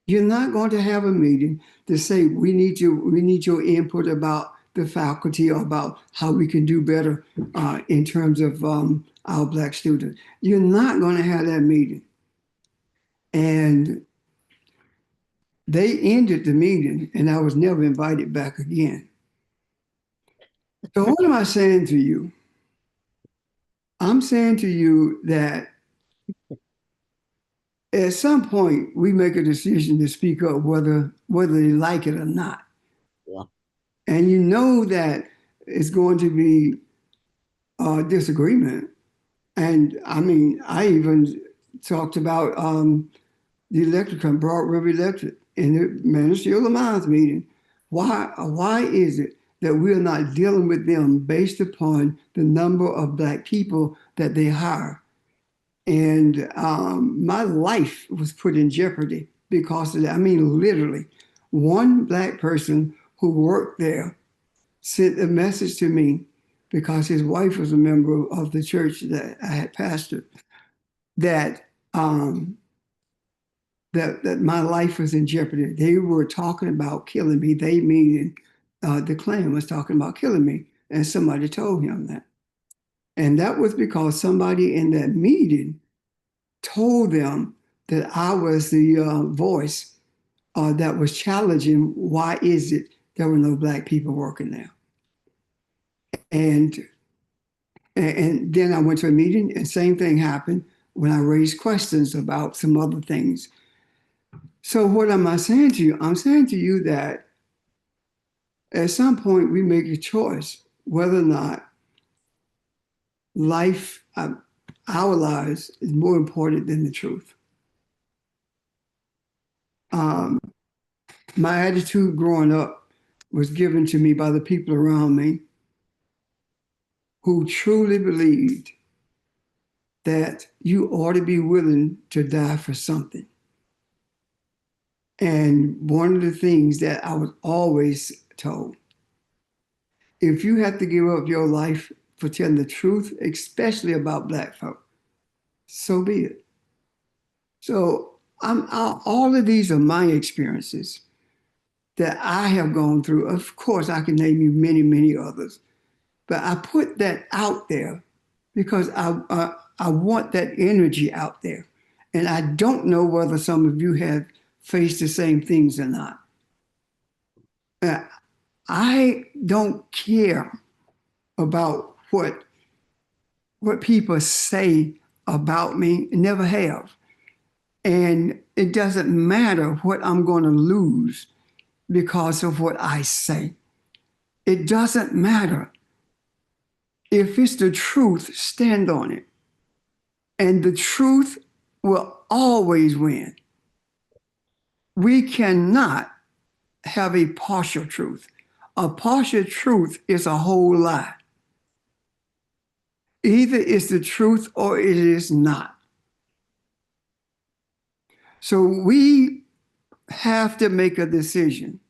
You're not going to have a meeting to say we need your input about the faculty or about how we can do better in terms of our Black students. You're not going to have that meeting. And they ended the meeting, and I was never invited back again. So what am I saying to you? I'm saying to you that at some point we make a decision to speak up, whether they like it or not. Yeah. And you know that it's going to be a disagreement. And I mean, I even talked about the electric company, Broad River Electric, in the Ministerial Alliance meeting. Why is it that we're not dealing with them based upon the number of Black people that they hire? And my life was put in jeopardy because of that. I mean, literally, one Black person who worked there sent a message to me because his wife was a member of the church that I had pastored, that that my life was in jeopardy. They were talking about killing me. They, meaning the Klan, was talking about killing me, and somebody told him that. And that was because somebody in that meeting told them that I was the voice that was challenging why is it there were no Black people working there. And then I went to a meeting, and same thing happened when I raised questions about some other things. So what am I saying to you? I'm saying to you that at some point we make a choice whether or not life, our lives, is more important than the truth. My attitude growing up was given to me by the people around me who truly believed that you ought to be willing to die for something. And one of the things that I was always told, if you have to give up your life for telling the truth, especially about Black folk, so be it. So all of these are my experiences that I have gone through. Of course, I can name you many, many others, but I put that out there because I want that energy out there. And I don't know whether some of you have faced the same things or not. I don't care about what people say about me, never have. And it doesn't matter what I'm going to lose because of what I say. It doesn't matter. If it's the truth, stand on it. And the truth will always win. We cannot have a partial truth. A partial truth is a whole lie. Either it's the truth or it is not. So we have to make a decision.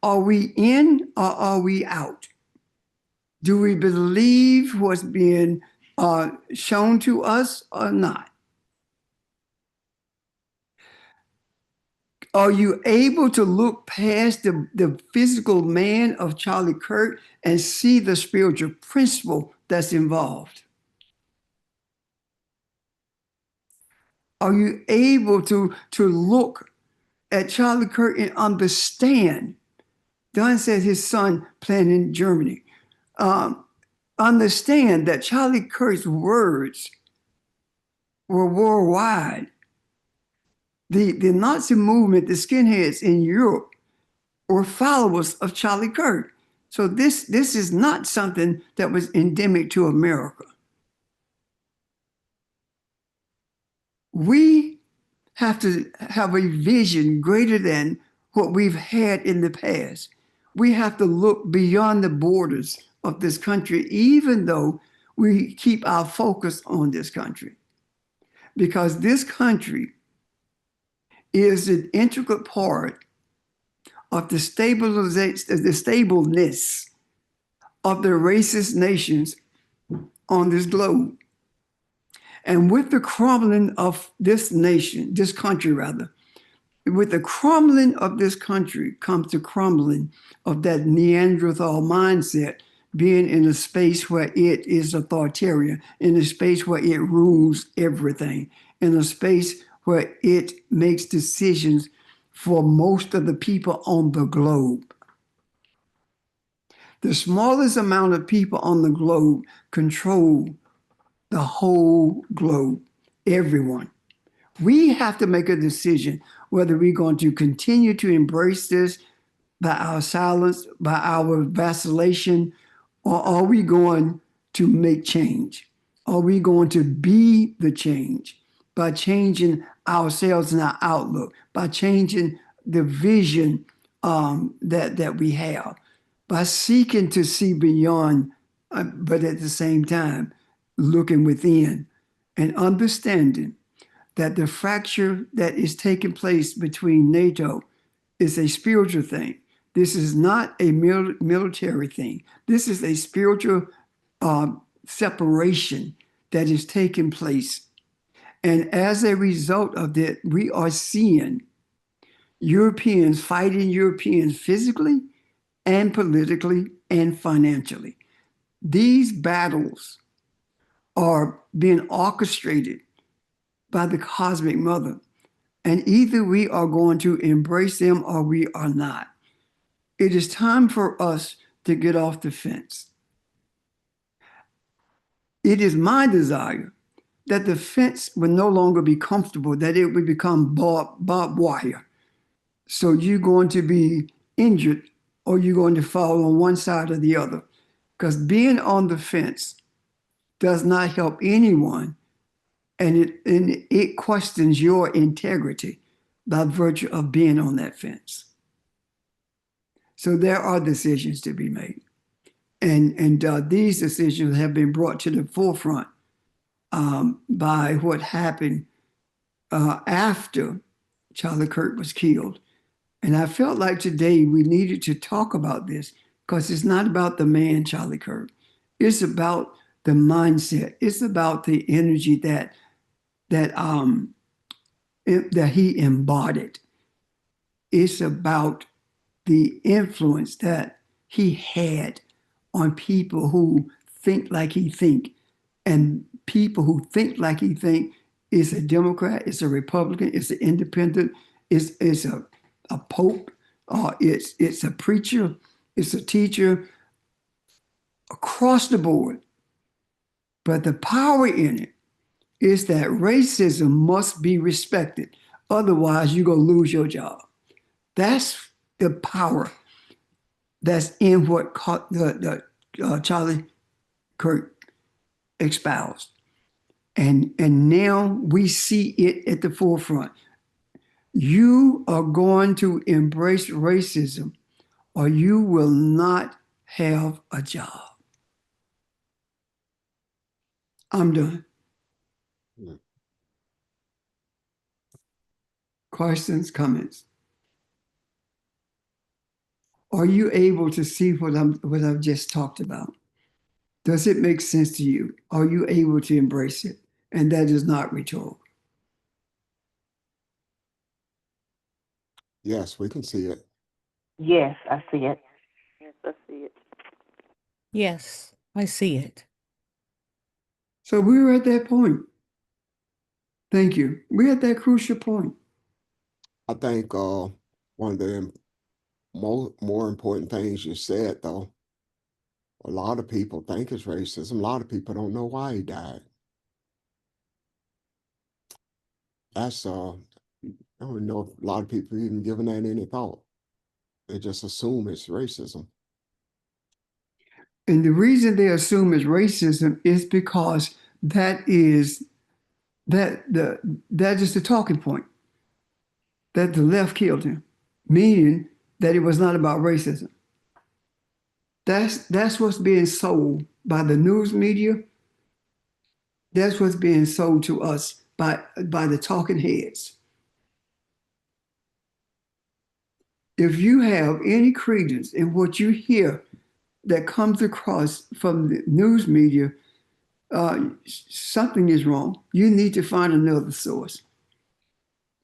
Are we in or are we out? Do we believe what's being shown to us or not? Are you able to look past the physical man of Charlie Kirk and see the spiritual principle that's involved? Are you able to look at Charlie Kirk and understand? Don said his son planted in Germany. Understand that Charlie Kirk's words were worldwide. The Nazi movement, the skinheads in Europe, were followers of Charlie Kirk. So this is not something that was endemic to America. We have to have a vision greater than what we've had in the past. We have to look beyond the borders of this country, even though we keep our focus on this country. Because this country is an integral part of the stabilization, the stableness of the racist nations on this globe. And with the crumbling of this nation, this country rather, with the crumbling of this country comes the crumbling of that Neanderthal mindset, being in a space where it is authoritarian, in a space where it rules everything, in a space where it makes decisions for most of the people on the globe. The smallest amount of people on the globe control the whole globe, everyone. We have to make a decision whether we're going to continue to embrace this by our silence, by our vacillation, or are we going to make change? Are we going to be the change by changing ourselves and our outlook, by changing the vision that we have, by seeking to see beyond, but at the same time, looking within and understanding that the fracture that is taking place between NATO is a spiritual thing. This is not a military thing. This is a spiritual separation that is taking place. And as a result of that, we are seeing Europeans fighting Europeans physically and politically and financially. These battles are being orchestrated by the cosmic mother. And either we are going to embrace them or we are not. It is time for us to get off the fence. It is my desire that the fence will no longer be comfortable, that it would become barbed wire. So you're going to be injured or you're going to fall on one side or the other. Because being on the fence does not help anyone, and it questions your integrity by virtue of being on that fence. So there are decisions to be made. And these decisions have been brought to the forefront by what happened after Charlie Kirk was killed. And I felt like today we needed to talk about this because it's not about the man, Charlie Kirk. It's about the mindset. It's about the energy that he embodied. It's about the influence that he had on people who think like he think. And people who think like he think is a Democrat, it's a Republican, it's an independent, it's a pope, it's a preacher, it's a teacher, across the board. But the power in it is that racism must be respected. Otherwise, you're going to lose your job. That's the power that's in what Charlie Kirk espoused. And now we see it at the forefront. You are going to embrace racism or you will not have a job. I'm done. Questions, comments? Are you able to see what I've just talked about? Does it make sense to you? Are you able to embrace it? And that is not rhetorical. Yes, we can see it. Yes, I see it. Yes, I see it. Yes, I see it. So we were at that point. Thank you. We're at that crucial point. I think one of the more important things you said, though, a lot of people think it's racism. A lot of people don't know why he died. That's I don't know if a lot of people even given that any thought. They just assume it's racism. And the reason they assume it's racism is because that is the talking point. That the left killed him, meaning that it was not about racism. That's what's being sold by the news media. That's what's being sold to us by the talking heads. If you have any credence in what you hear that comes across from the news media, something is wrong. You need to find another source.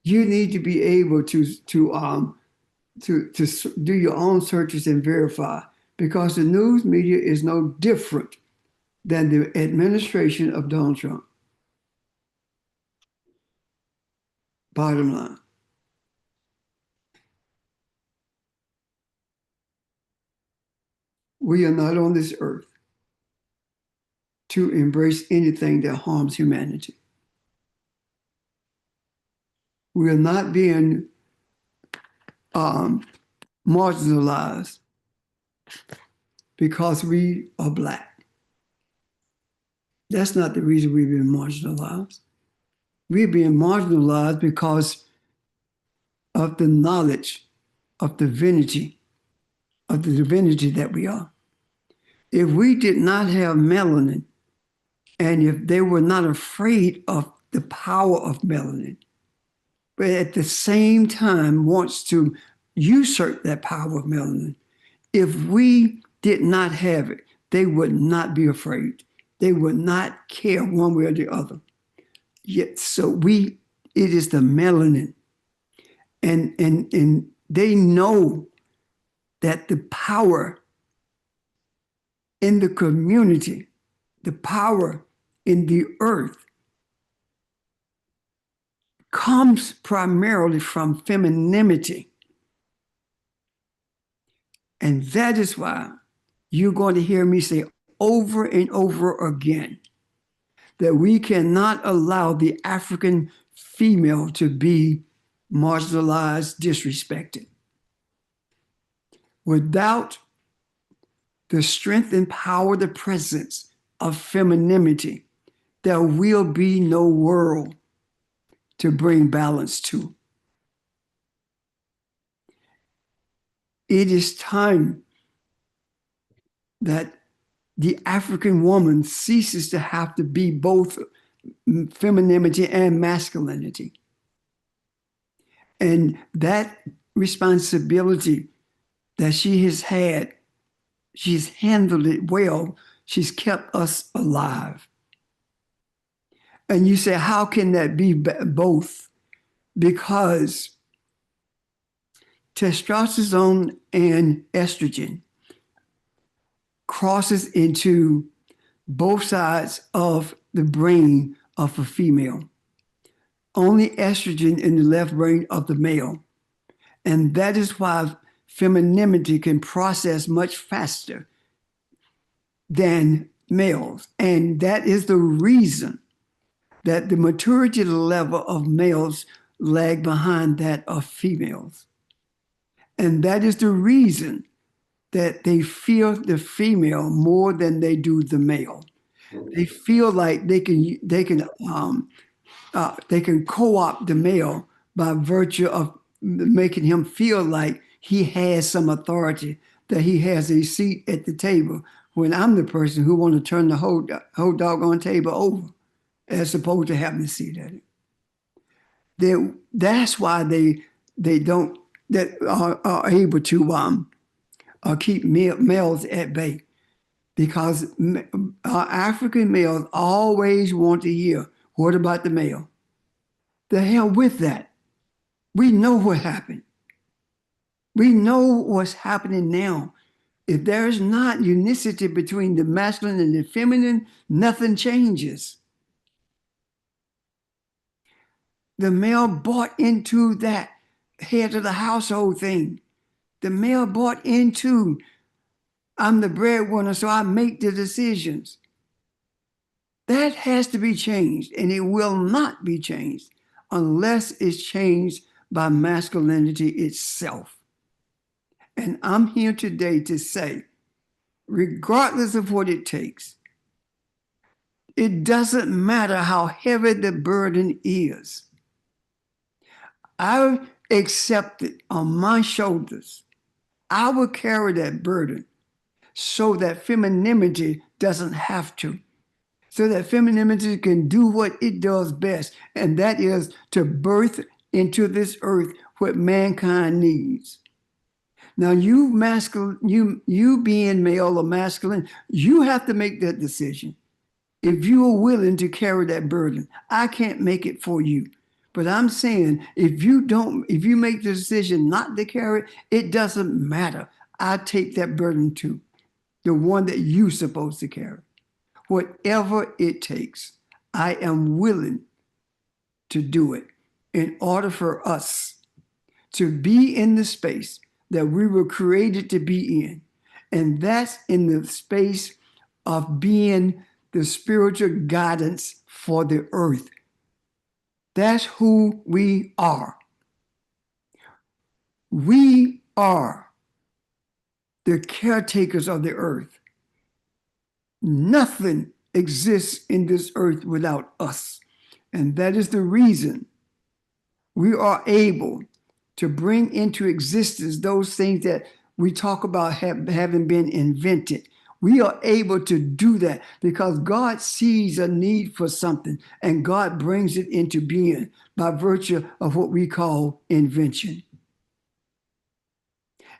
You need to be able to do your own searches and verify, because the news media is no different than the administration of Donald Trump. Bottom line. We are not on this earth to embrace anything that harms humanity. We are not being marginalized because we are Black. That's not the reason we've been marginalized. We're being marginalized because of the knowledge of divinity, that we are. If we did not have melanin, and if they were not afraid of the power of melanin, but at the same time wants to usurp that power of melanin, if we did not have it, they would not be afraid. They would not care one way or the other. Yet, so it is the melanin. And they know that the power in the community, the power in the earth, comes primarily from femininity. And that is why you're going to hear me say over and over again that we cannot allow the African female to be marginalized, disrespected. Without the strength and power, the presence of femininity, there will be no world to bring balance to. It is time that the African woman ceases to have to be both femininity and masculinity. And that responsibility that she has had, she's handled it well. She's kept us alive. And you say, how can that be both? Because testosterone and estrogen crosses into both sides of the brain of a female. Only estrogen in the left brain of the male. And that is why femininity can process much faster than males. And that is the reason that the maturity level of males lag behind that of females. And that is the reason that they fear the female more than they do the male. They feel like they can co-opt the male by virtue of making him feel like he has some authority, that he has a seat at the table, when I'm the person who want to turn the whole doggone table over, as opposed to having a seat at it. That's why they are able to keep males at bay, because African males always want to hear, what about the male? The hell with that. We know what happened. We know what's happening now. If there is not unicity between the masculine and the feminine, nothing changes. The male bought into that head of the household thing. The male bought into, I'm the breadwinner, so I make the decisions. That has to be changed, and it will not be changed unless it's changed by masculinity itself. And I'm here today to say, regardless of what it takes, it doesn't matter how heavy the burden is. I accept it on my shoulders. I will carry that burden so that femininity doesn't have to. So that femininity can do what it does best, and that is to birth into this earth what mankind needs. Now, you masculine, you being male or masculine, you have to make that decision. If you are willing to carry that burden, I can't make it for you. But I'm saying if you make the decision not to carry it, it doesn't matter. I take that burden too, the one that you're supposed to carry. Whatever it takes, I am willing to do it in order for us to be in the space that we were created to be in. And that's in the space of being the spiritual guidance for the earth. That's who we are. We are the caretakers of the earth. Nothing exists in this earth without us. And that is the reason we are able to bring into existence those things that we talk about having been invented. We are able to do that because God sees a need for something and God brings it into being by virtue of what we call invention.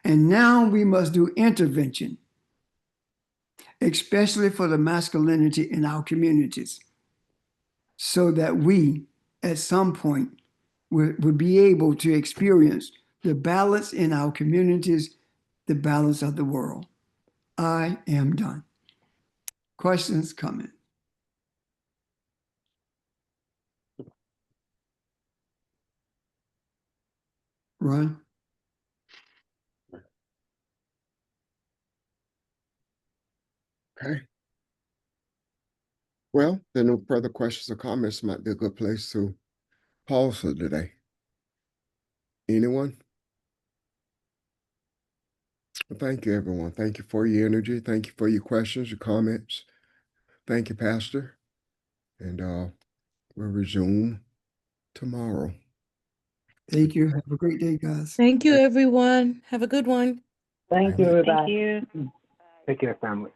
And now we must do intervention, especially for the masculinity in our communities, so that we, at some point, would be able to experience the balance in our communities, the balance of the world. I am done. Questions, comments? Ron? Okay. Well, there are no further questions or comments. Might be a good place to pause for today. Anyone? Well, thank you, everyone. Thank you for your energy. Thank you for your questions, your comments. Thank you, Pastor. And we'll resume tomorrow. Thank you. Have a great day, guys. Thank you, everyone. Have a good one. Thank you, everybody. Thank you. Take care, family.